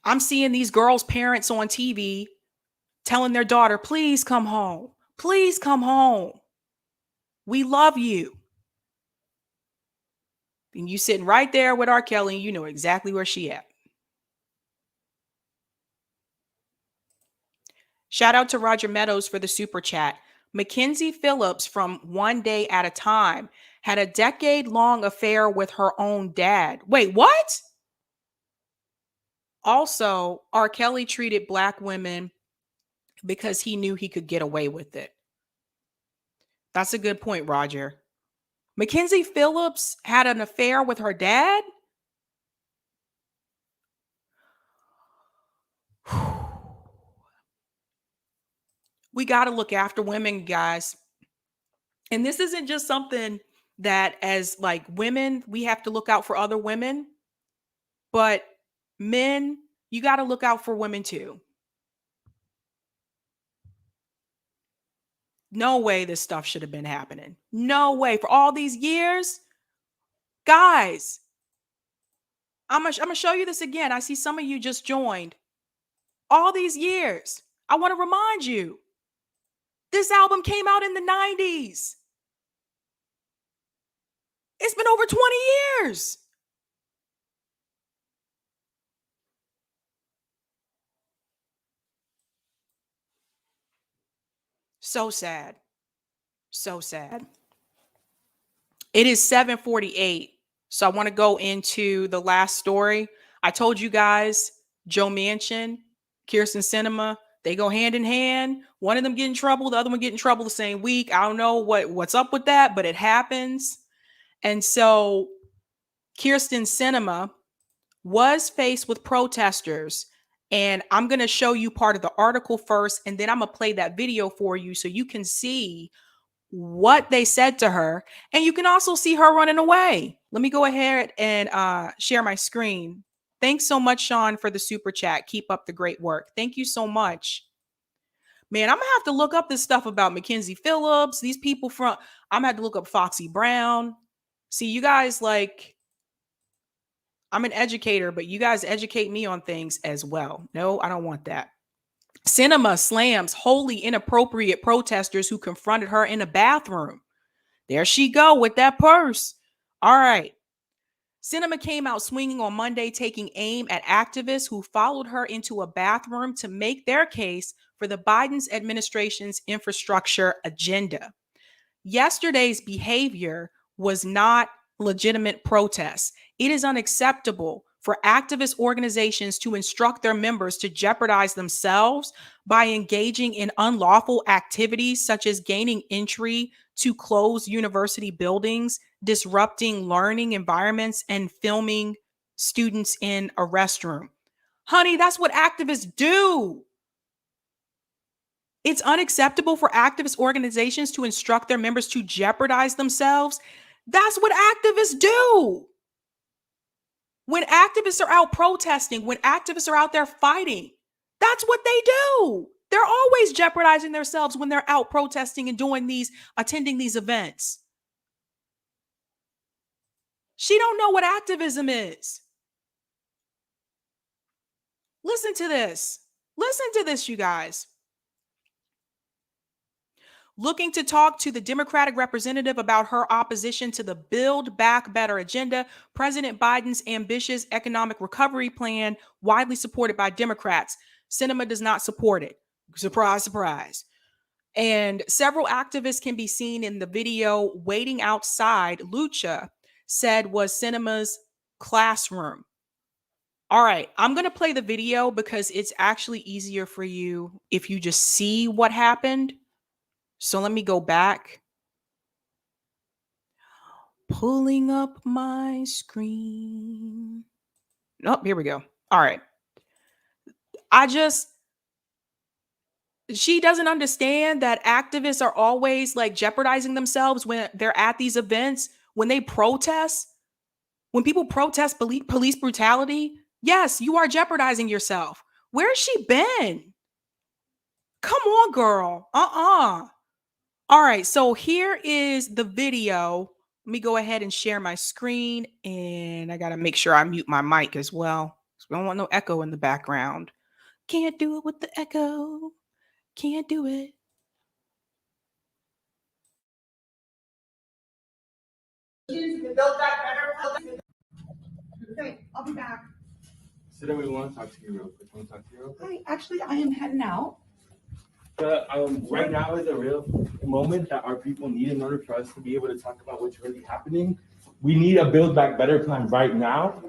I'm seeing these girls' parents on TV telling their daughter, please come home. Please come home. We love you. And you sitting right there with R. Kelly, and you know exactly where she at. Shout out to Roger Meadows for the super chat. Mackenzie Phillips from One Day at a Time had a decade-long affair with her own dad. Wait, what? Also, R. Kelly treated Black women because he knew he could get away with it. That's a good point, Roger. Mackenzie Phillips had an affair with her dad? We got to look after women, guys. And this isn't just something that as like women, we have to look out for other women, but men, you got to look out for women too. No way this stuff should have been happening. No way. For all these years, guys, I'm gonna show you this again. I see some of you just joined. All these years, I want to remind you, this album came out in the 90s. It's been over 20 years. So sad. So sad. It is 7:48. So I want to go into the last story. I told you guys, Joe Manchin, Kirsten Sinema, they go hand in hand. One of them get in trouble, the other one get in trouble the same week. I don't know what's up with that, but it happens. And so Kirsten Sinema was faced with protesters. And I'm going to show you part of the article first, and then I'm going to play that video for you so you can see what they said to her. And you can also see her running away. Let me go ahead and share my screen. Thanks so much, Sean, for the super chat. Keep up the great work. Thank you so much. Man, I'm going to have to look up this stuff about Mackenzie Phillips. These people from, I'm going to have to look up Foxy Brown. See, you guys like, I'm an educator, but you guys educate me on things as well. No, I don't want that. Sinema slams wholly inappropriate protesters who confronted her in a bathroom. There she go with that purse. All right. Sinema came out swinging on Monday, taking aim at activists who followed her into a bathroom to make their case for the Biden's administration's infrastructure agenda. Yesterday's behavior was not legitimate protest. It is unacceptable for activist organizations to instruct their members to jeopardize themselves by engaging in unlawful activities such as gaining entry to closed university buildings, disrupting learning environments, and filming students in a restroom. Honey, that's what activists do. It's unacceptable for activist organizations to instruct their members to jeopardize themselves. That's what activists do. When activists are out protesting, when activists are out there fighting, that's what they do. They're always jeopardizing themselves when they're out protesting and attending these events. She don't know what activism is. Listen to this. Listen to this, you guys. looking to talk to the Democratic representative about her opposition to the Build Back Better agenda, President Biden's ambitious economic recovery plan, widely supported by Democrats. Sinema does not support it. Surprise, surprise. And several activists can be seen in the video waiting outside Lucha said was Sinema's classroom. All right, I'm going to play the video because it's actually easier for you if you just see what happened. So let me go back. Pulling up my screen. Nope, here we go. All right. She doesn't understand that activists are always like jeopardizing themselves when they're at these events, when they protest, when people protest police brutality. Yes, you are jeopardizing yourself. Where's she been? Come on, girl. All right, so here is the video. Let me go ahead and share my screen, and I got to make sure I mute my mic as well. We don't want no echo in the background. Can't do it with the echo. Can't do it. Okay, I'll be back. Sit down, we want to talk to you real quick. Want to talk to you real quick? Hi, actually, I am heading out. Right now is a real moment that our people need in order for us to be able to talk about what's really happening. We need a Build Back Better plan right now.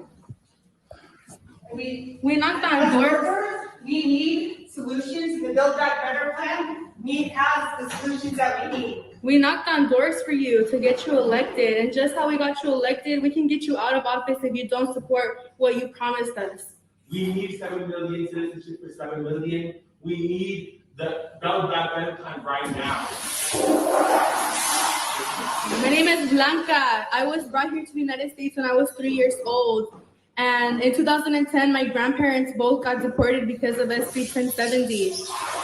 We knocked on doors. We need solutions. The Build Back Better plan has the solutions that we need. We knocked on doors for you to get you elected, and just how we got you elected, we can get you out of office if you don't support what you promised us. We need 7 million citizenship for 7 million. We need the Build Back Better plan right now. My name is Blanca. I was brought here to the United States when I was 3 years old. And in 2010, my grandparents both got deported because of SB 1070.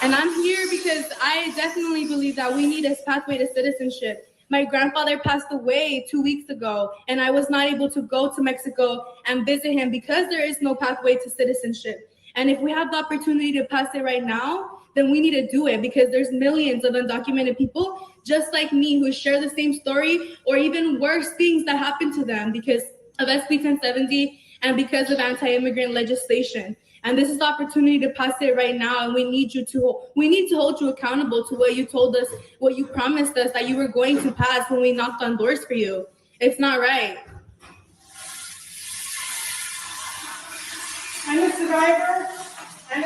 And I'm here because I definitely believe that we need a pathway to citizenship. My grandfather passed away 2 weeks ago, and I was not able to go to Mexico and visit him because there is no pathway to citizenship. And if we have the opportunity to pass it right now, then we need to do it because there's millions of undocumented people just like me who share the same story or even worse things that happen to them because of SB 1070 and because of anti-immigrant legislation. And this is the opportunity to pass it right now. And we need to hold you accountable to what you told us, what you promised us that you were going to pass when we knocked on doors for you. It's not right. I'm a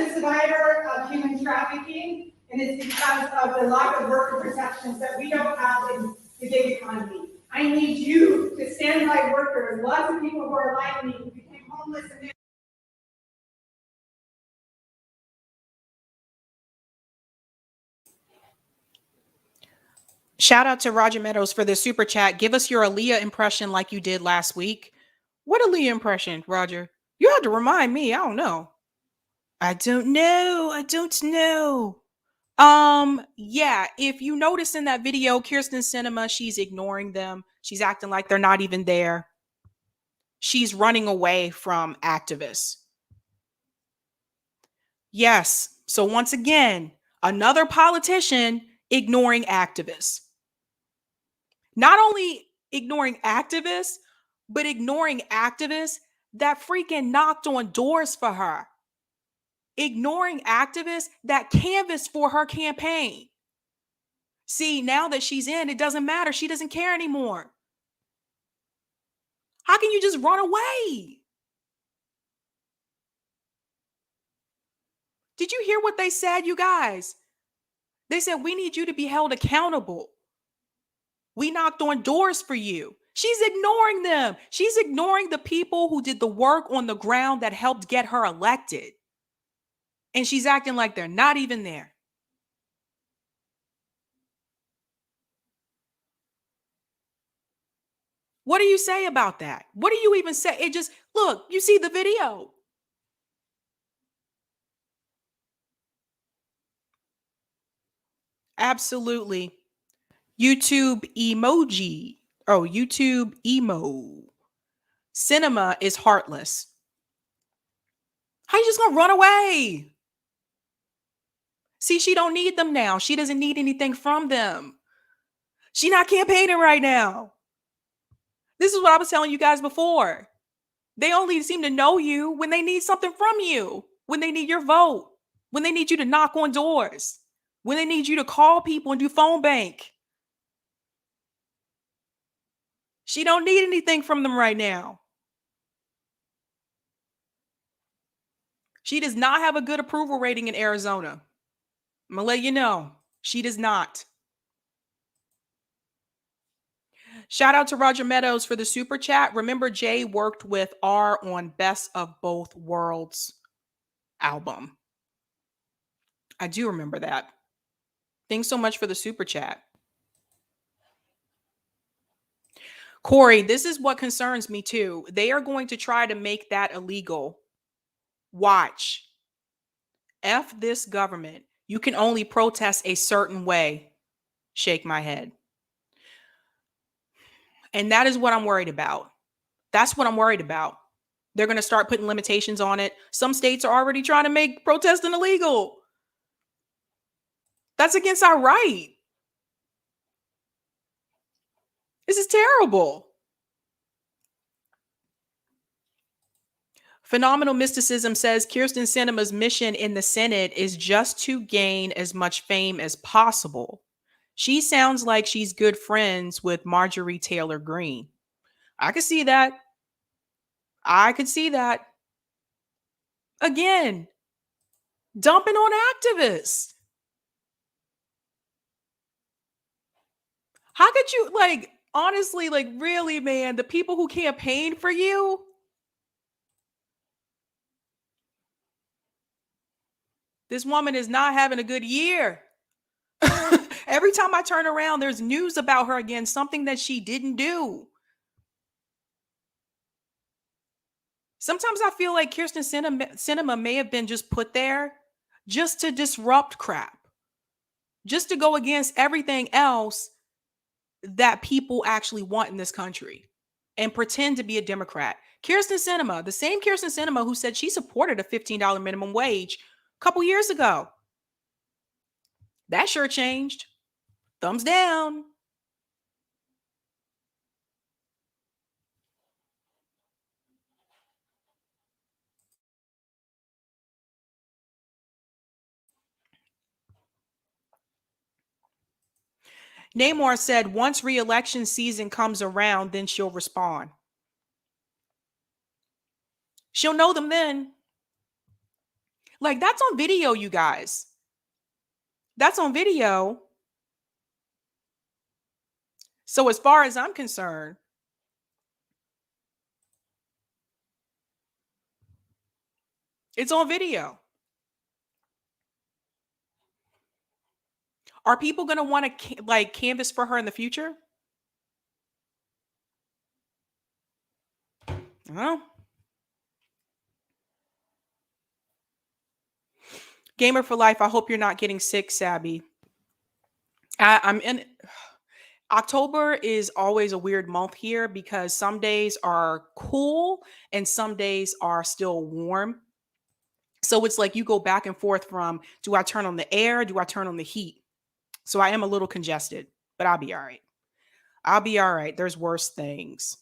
survivor of human trafficking, and it's because of the lack of worker protections that we don't have in the gig economy. I need you to stand by workers. Lots of people who are like me who became homeless and Shout out to Roger Meadows for the super chat. Give us your Aaliyah impression like you did last week. What Aaliyah impression, Roger? You have to remind me. I don't know. I don't know. Yeah, if you notice in that video, Kirsten Sinema, she's ignoring them. She's acting like they're not even there. She's running away from activists. Yes. So once again, another politician ignoring activists. Not only ignoring activists, but ignoring activists that freaking knocked on doors for her. Ignoring activists that canvassed for her campaign. See, now that she's in, it doesn't matter. She doesn't care anymore. How can you just run away? Did you hear what they said, you guys? They said, we need you to be held accountable. We knocked on doors for you. She's ignoring them. She's ignoring the people who did the work on the ground that helped get her elected. And she's acting like they're not even there. What do you say about that? What do you even say? It just, look, you see the video. Absolutely. YouTube emoji. Oh, YouTube emo. Sinema is heartless. How you just gonna run away? See, she don't need them now. She doesn't need anything from them. She's not campaigning right now. This is what I was telling you guys before. They only seem to know you when they need something from you, when they need your vote, when they need you to knock on doors, when they need you to call people and do phone bank. She don't need anything from them right now. She does not have a good approval rating in Arizona. I'm going to let you know. She does not. Shout out to Roger Meadows for the super chat. Remember, Jay worked with R on Best of Both Worlds album. I do remember that. Thanks so much for the super chat. Corey, this is what concerns me too. They are going to try to make that illegal. Watch. F this government. You can only protest a certain way. Shake my head. And that is what I'm worried about. That's what I'm worried about. They're going to start putting limitations on it. Some states are already trying to make protesting illegal. That's against our right. This is terrible. Phenomenal Mysticism says Kyrsten Sinema's mission in the Senate is just to gain as much fame as possible. She sounds like she's good friends with Marjorie Taylor Greene. I could see that. I could see that. Again, dumping on activists. How could you, like, honestly, like, really, man, the people who campaigned for you? This woman is not having a good year. Every time I turn around, there's news about her again, something that she didn't do. Sometimes I feel like Kyrsten Sinema may have been just put there just to disrupt crap, just to go against everything else that people actually want in this country and pretend to be a Democrat. Kyrsten Sinema, the same Kyrsten Sinema who said she supported a $15 minimum wage a couple years ago. That sure changed. Thumbs down. Namor said once re-election season comes around, then she'll respond. She'll know them then. Like, that's on video, you guys. That's on video. So as far as I'm concerned, it's on video. Are people going to want to like canvas for her in the future? Well, Gamer for Life, I hope you're not getting sick, Sabby. I'm in. October is always a weird month here because some days are cool and some days are still warm. So it's like you go back and forth from, do I turn on the air? Do I turn on the heat? So I am a little congested, but I'll be all right. I'll be all right. There's worse things.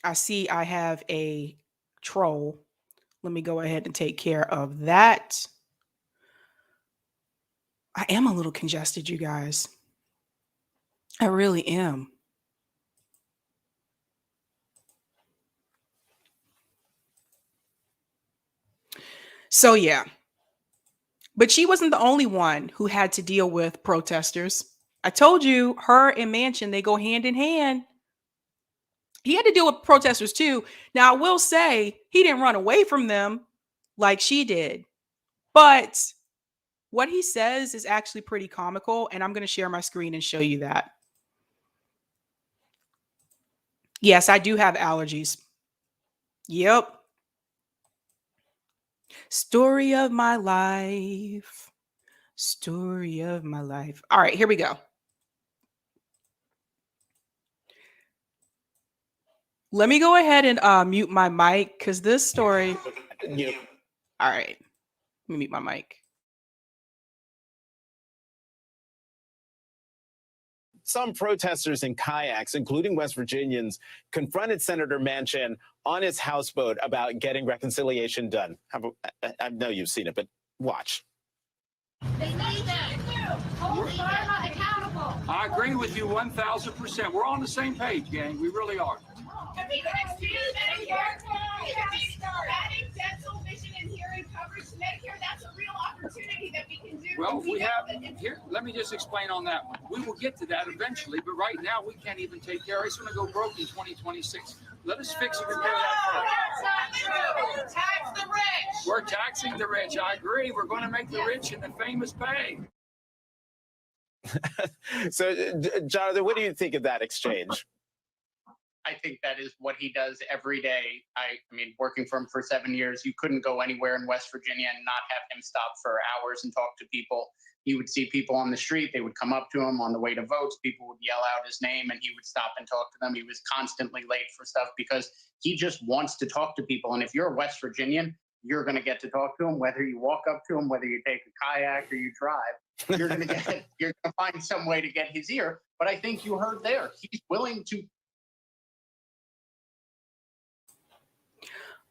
I see I have a troll. Let me go ahead and take care of that. I am a little congested, you guys. I really am. So, yeah. But she wasn't the only one who had to deal with protesters. I told you, her and Manchin, they go hand in hand. He had to deal with protesters too. Now, I will say he didn't run away from them like she did. But what he says is actually pretty comical. And I'm going to share my screen and show you that. Yes, I do have allergies. Yep. Story of my life. Story of my life. All right, here we go. Let me go ahead and mute my mic because this story. All right. Let me mute my mic. Some protesters in kayaks, including West Virginians, confronted Senator Manchin on his houseboat about getting reconciliation done. I know you've seen it, but watch. They need that. Hold Burma accountable. I agree with you 1,000%. We're on the same page, gang. We really are. Adding dental, vision, and hearing coverage to Medicare, that's a real opportunity that we can do. Well, we have here. Let me just explain on that one. We will get to that eventually, but right now we can't even take care. It's going to go broke in 2026. Let us fix and repair that first. Tax the rich. We're taxing the rich. I agree. We're going to make the rich and the famous pay. So, Jonathan, what do you think of that exchange? I think that is what he does every day. I mean, working for him for 7 years, you couldn't go anywhere in West Virginia and not have him stop for hours and talk to people. He would see people on the street. They would come up to him on the way to votes. People would yell out his name and he would stop and talk to them. He was constantly late for stuff because he just wants to talk to people. And if you're a West Virginian, you're going to get to talk to him, whether you walk up to him, whether you take a kayak or you drive, you're going to find some way to get his ear. But I think you heard there, he's willing to.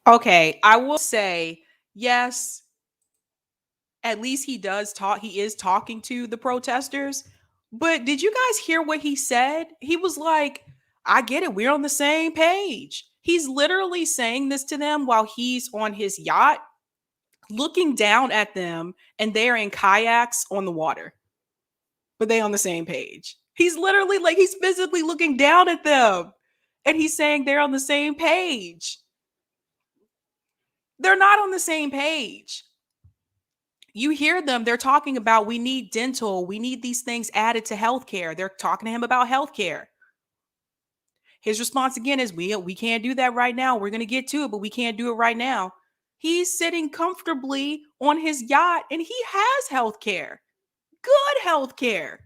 Okay, I will say, yes, at least he does talk. He is talking to the protesters. But did you guys hear what he said? He was like, I get it. We're on the same page. He's literally saying this to them while he's on his yacht, looking down at them, and they're in kayaks on the water. But they on the same page. He's literally like, he's physically looking down at them. And he's saying they're on the same page. They're not on the same page. You hear them, they're talking about we need dental, we need these things added to healthcare. They're talking to him about healthcare. His response again is we can't do that right now. We're going to get to it, but we can't do it right now. He's sitting comfortably on his yacht and he has healthcare. Good healthcare.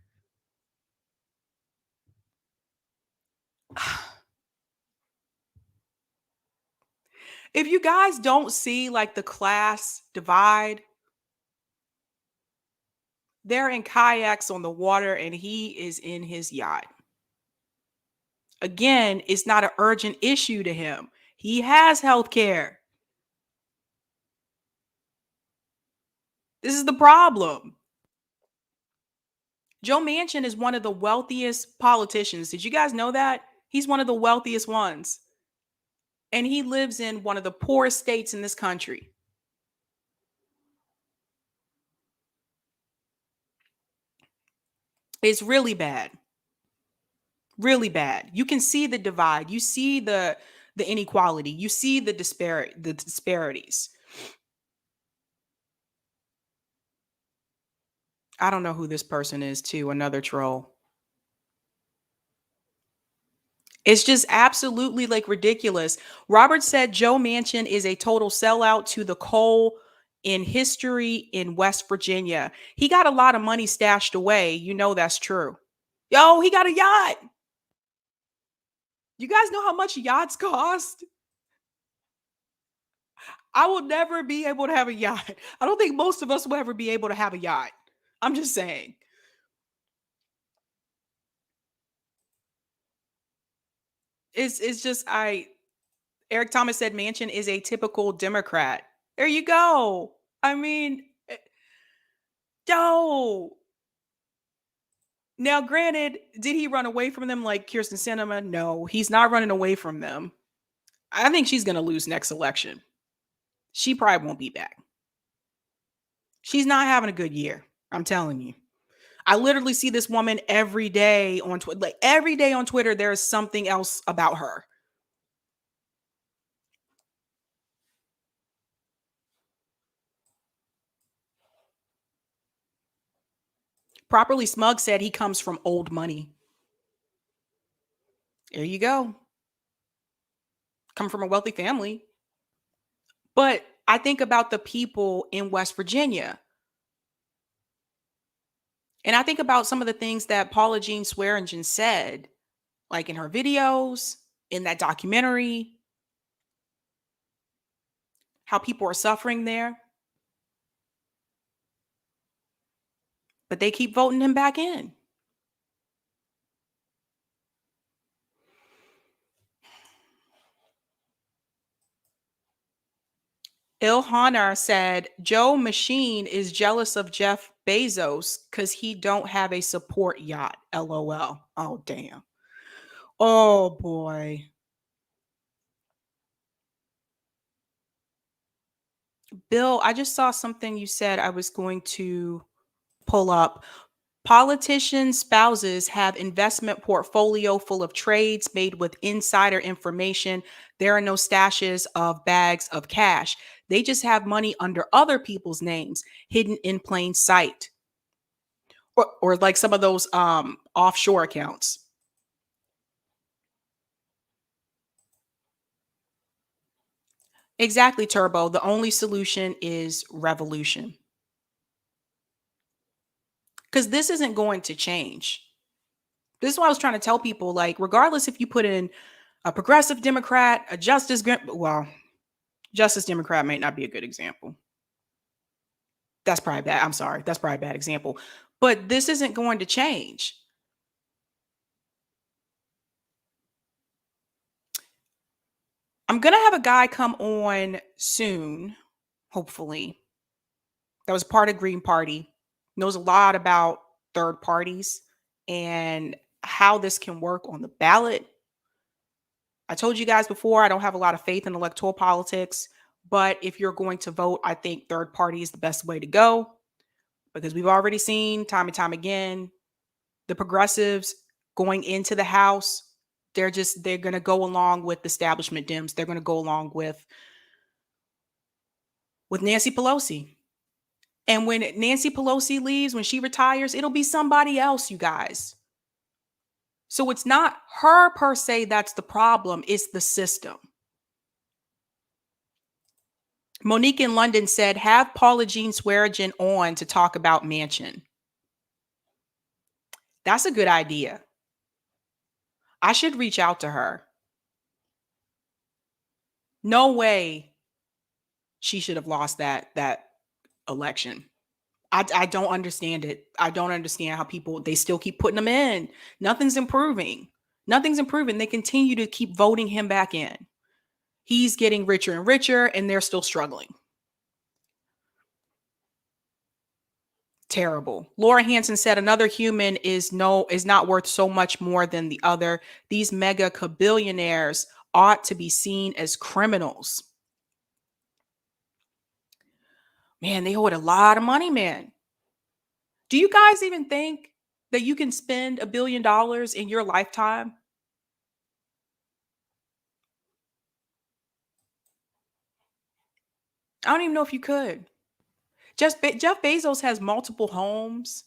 If you guys don't see like the class divide, they're in kayaks on the water and he is in his yacht. Again, it's not an urgent issue to him. He has health care. This is the problem. Joe Manchin is one of the wealthiest politicians. Did you guys know that? He's one of the wealthiest ones. And he lives in one of the poorest states in this country. It's really bad. Really bad. You can see the divide. You see the inequality. You see the disparities. I don't know who this person is too. Another troll. It's just absolutely like ridiculous. Robert said Joe Manchin is a total sellout to the coal in history in West Virginia. He got a lot of money stashed away. You know that's true. Yo, he got a yacht. You guys know how much yachts cost? I will never be able to have a yacht. I don't think most of us will ever be able to have a yacht. I'm just saying. It's just Eric Thomas said Manchin is a typical Democrat. There you go. I mean, yo. Now, granted, did he run away from them like Kirsten Sinema? No, he's not running away from them. I think she's going to lose next election. She probably won't be back. She's not having a good year. I'm telling you. I literally see this woman every day on Twitter. Like every day on Twitter, there is something else about her. Properly Smug said he comes from old money. There you go. Come from a wealthy family. But I think about the people in West Virginia. And I think about some of the things that Paula Jean Swearingen said, like in her videos, in that documentary, how people are suffering there. But they keep voting him back in. Ilhanna said Joe Machine is jealous of Jeff Bezos because he don't have a support yacht. LOL. Oh, damn. Oh, boy. Bill, I just saw something you said I was going to pull up. Politicians' spouses have investment portfolio full of trades made with insider information. There are no stashes of bags of cash. They just have money under other people's names, hidden in plain sight. Or like some of those offshore accounts. Exactly, Turbo. The only solution is revolution. Because this isn't going to change. This is what I was trying to tell people. Like, regardless if you put in a progressive Democrat, a Justice Democrat might not be a good example. That's probably bad. I'm sorry. That's probably a bad example. But this isn't going to change. I'm going to have a guy come on soon, hopefully, that was part of Green Party, knows a lot about third parties and how this can work on the ballot. I told you guys before, I don't have a lot of faith in electoral politics, but if you're going to vote, I think third party is the best way to go, because we've already seen time and time again, the progressives going into the House, they're going to go along with the establishment Dems. They're going to go along with Nancy Pelosi. And when Nancy Pelosi leaves, when she retires, it'll be somebody else, you guys. So it's not her per se that's the problem, it's the system. Monique in London said, have Paula Jean Swearengin on to talk about Manchin. That's a good idea. I should reach out to her. No way she should have lost that election. I don't understand it. I don't understand how people, they still keep putting them in. Nothing's improving. Nothing's improving. They continue to keep voting him back in. He's getting richer and richer, and they're still struggling. Terrible. Laura Hansen said another human is not worth so much more than the other. These mega billionaires ought to be seen as criminals. Man, they owed a lot of money, man. Do you guys even think that you can spend $1 billion in your lifetime? I don't even know if you could. Jeff Bezos has multiple homes.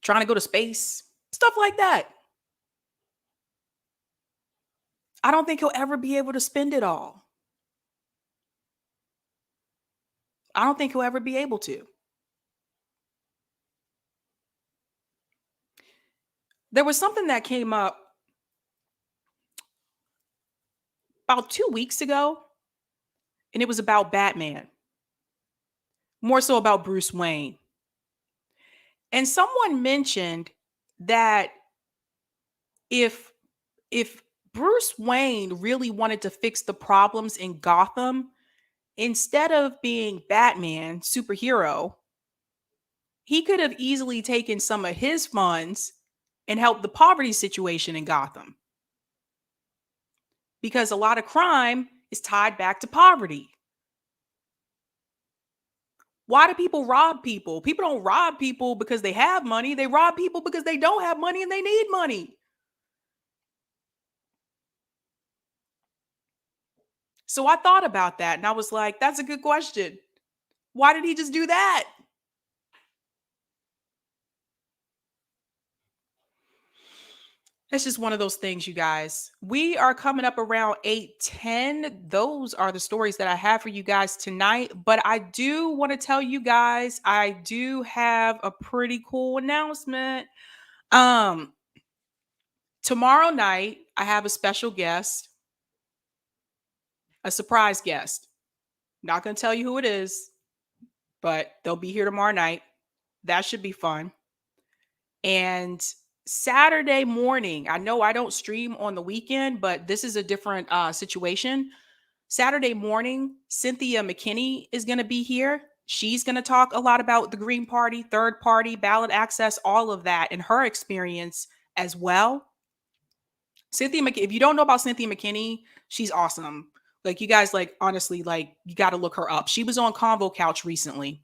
Trying to go to space. Stuff like that. I don't think he'll ever be able to spend it all. I don't think he'll ever be able to. There was something that came up about 2 weeks ago, and it was about Batman. More so about Bruce Wayne. And someone mentioned that if Bruce Wayne really wanted to fix the problems in Gotham, instead of being Batman, superhero, he could have easily taken some of his funds and helped the poverty situation in Gotham. Because a lot of crime is tied back to poverty. Why do people rob people? People don't rob people because they have money. They rob people because they don't have money and they need money. So I thought about that and I was like, that's a good question. Why did he just do that? It's just one of those things, you guys. We are coming up around 8:10. Those are the stories that I have for you guys tonight. But I do want to tell you guys, I do have a pretty cool announcement. Tomorrow night, I have a special guest, a surprise guest. Not going to tell you who it is, but they'll be here tomorrow night. That should be fun. And Saturday morning, I know I don't stream on the weekend, but this is a different situation. Saturday morning, Cynthia McKinney is going to be here. She's going to talk a lot about the Green Party, third party, ballot access, all of that, and her experience as well. Cynthia McKinney, if you don't know about Cynthia McKinney, she's awesome. Like, you guys, like, honestly, like, you got to look her up. She was on Convo Couch recently.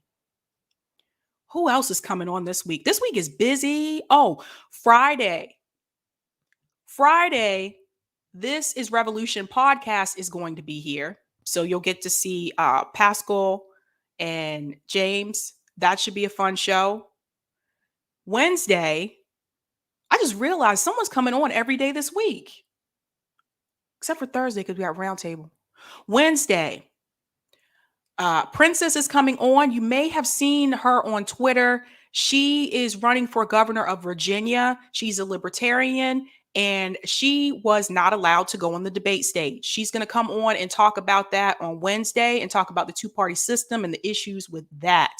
Who else is coming on this week? This week is busy. Oh, Friday, This is Revolution podcast is going to be here. So you'll get to see Pascal and James. That should be a fun show. Wednesday, I just realized someone's coming on every day this week. Except for Thursday, because we got Roundtable. Wednesday, Princess is coming on. You may have seen her on Twitter. She is running for governor of Virginia. She's a libertarian, and she was not allowed to go on the debate stage. She's going to come on and talk about that on Wednesday and talk about the two-party system and the issues with that.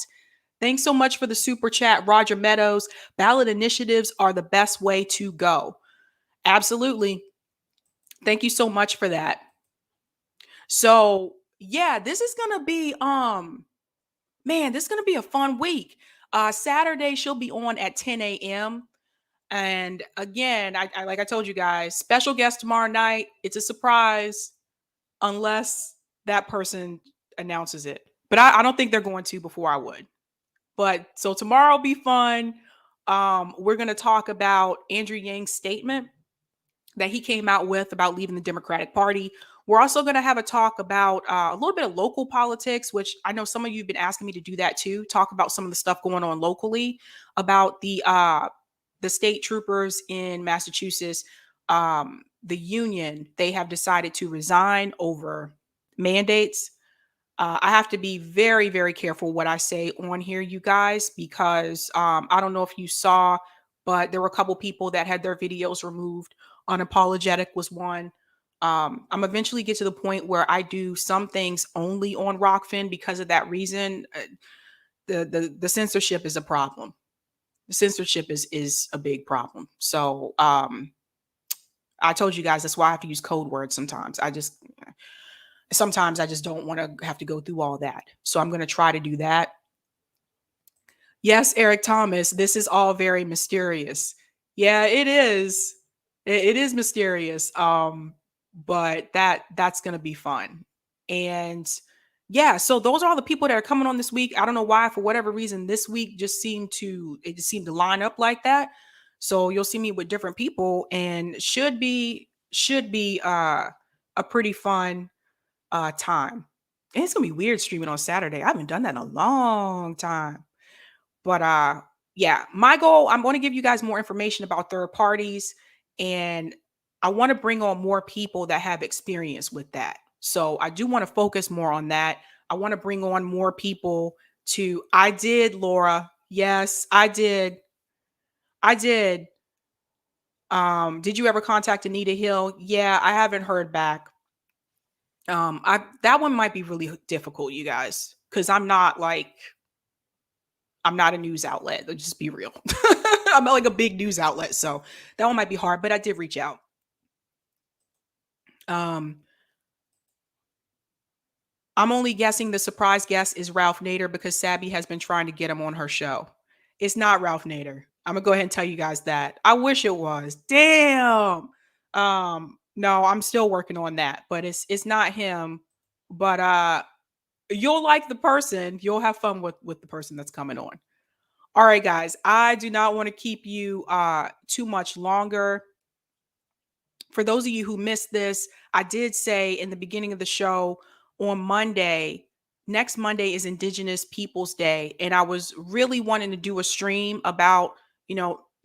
Thanks so much for the super chat, Roger Meadows. Ballot initiatives are the best way to go. Absolutely. Thank you so much for that. So, yeah, this is going to be, this is going to be a fun week. Saturday, she'll be on at 10 a.m. And again, I like I told you guys, special guest tomorrow night. It's a surprise unless that person announces it. But I don't think they're going to before I would. But so tomorrow will be fun. We're going to talk about Andrew Yang's statement that he came out with about leaving the Democratic Party. We're also going to have a talk about a little bit of local politics, which I know some of you have been asking me to do that too. Talk about some of the stuff going on locally, about the state troopers in Massachusetts, the union. They have decided to resign over mandates. I have to be very, very careful what I say on here, you guys, because I don't know if you saw, but there were a couple people that had their videos removed. Unapologetic was one. I'm eventually get to the point where I do some things only on Rockfin because of that reason. The censorship is a problem. The censorship is a big problem. So I told you guys that's why I have to use code words sometimes. Sometimes I just don't want to have to go through all that. So I'm going to try to do that. Yes, Eric Thomas, this is all very mysterious. Yeah, it is. It is mysterious. But that's going to be fun. And yeah, so those are all the people that are coming on this week. I don't know why, for whatever reason, this week just seemed to line up like that. So you'll see me with different people, and should be a pretty fun time. And it's gonna be weird streaming on Saturday. I haven't done that in a long time. But yeah, my goal, I'm going to give you guys more information about third parties, and I want to bring on more people that have experience with that. So I do want to focus more on that. I want to bring on more people I did, Laura. Yes, I did. Did you ever contact Anita Hill? Yeah, I haven't heard back. That one might be really difficult, you guys, because I'm not a news outlet. Let's just be real. I'm not like a big news outlet, so that one might be hard, but I did reach out. I'm only guessing the surprise guest is Ralph Nader because Sabby has been trying to get him on her show. It's not Ralph Nader. I'm gonna go ahead and tell you guys that. I wish it was. Damn. No, I'm still working on that, but it's not him. But you'll like the person. You'll have fun with the person that's coming on. All right, guys. I do not want to keep you too much longer. For those of you who missed this, I did say in the beginning of the show on Monday, next Monday is Indigenous Peoples Day. And I was really wanting to do a stream about,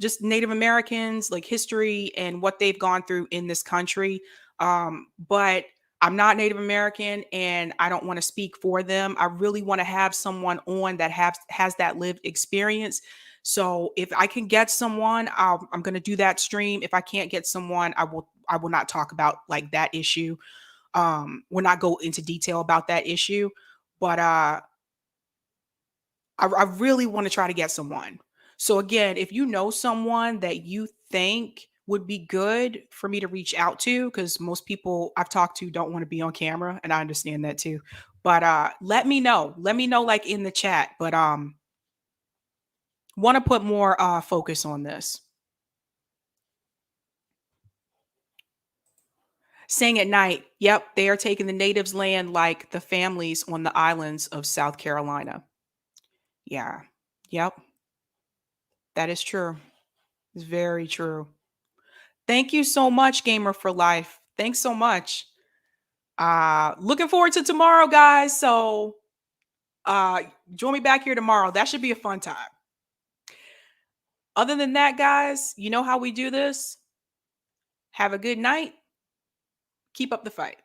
just Native Americans, like history and what they've gone through in this country. But I'm not Native American and I don't want to speak for them. I really want to have someone on that has that lived experience. So if I can get someone, I'm going to do that stream. If I can't get someone, I will not talk about like that issue. We'll not go into detail about that issue, but I really want to try to get someone. So again, if you know someone that you think would be good for me to reach out to, because most people I've talked to don't want to be on camera, and I understand that too. But let me know. Let me know like in the chat. But want to put more focus on this. Saying at night, yep, they are taking the natives' land like the families on the islands of South Carolina. Yeah. Yep. That is true. It's very true. Thank you so much, Gamer for Life. Thanks so much. Looking forward to tomorrow, guys. So join me back here tomorrow. That should be a fun time. Other than that, guys, you know how we do this. Have a good night. Keep up the fight.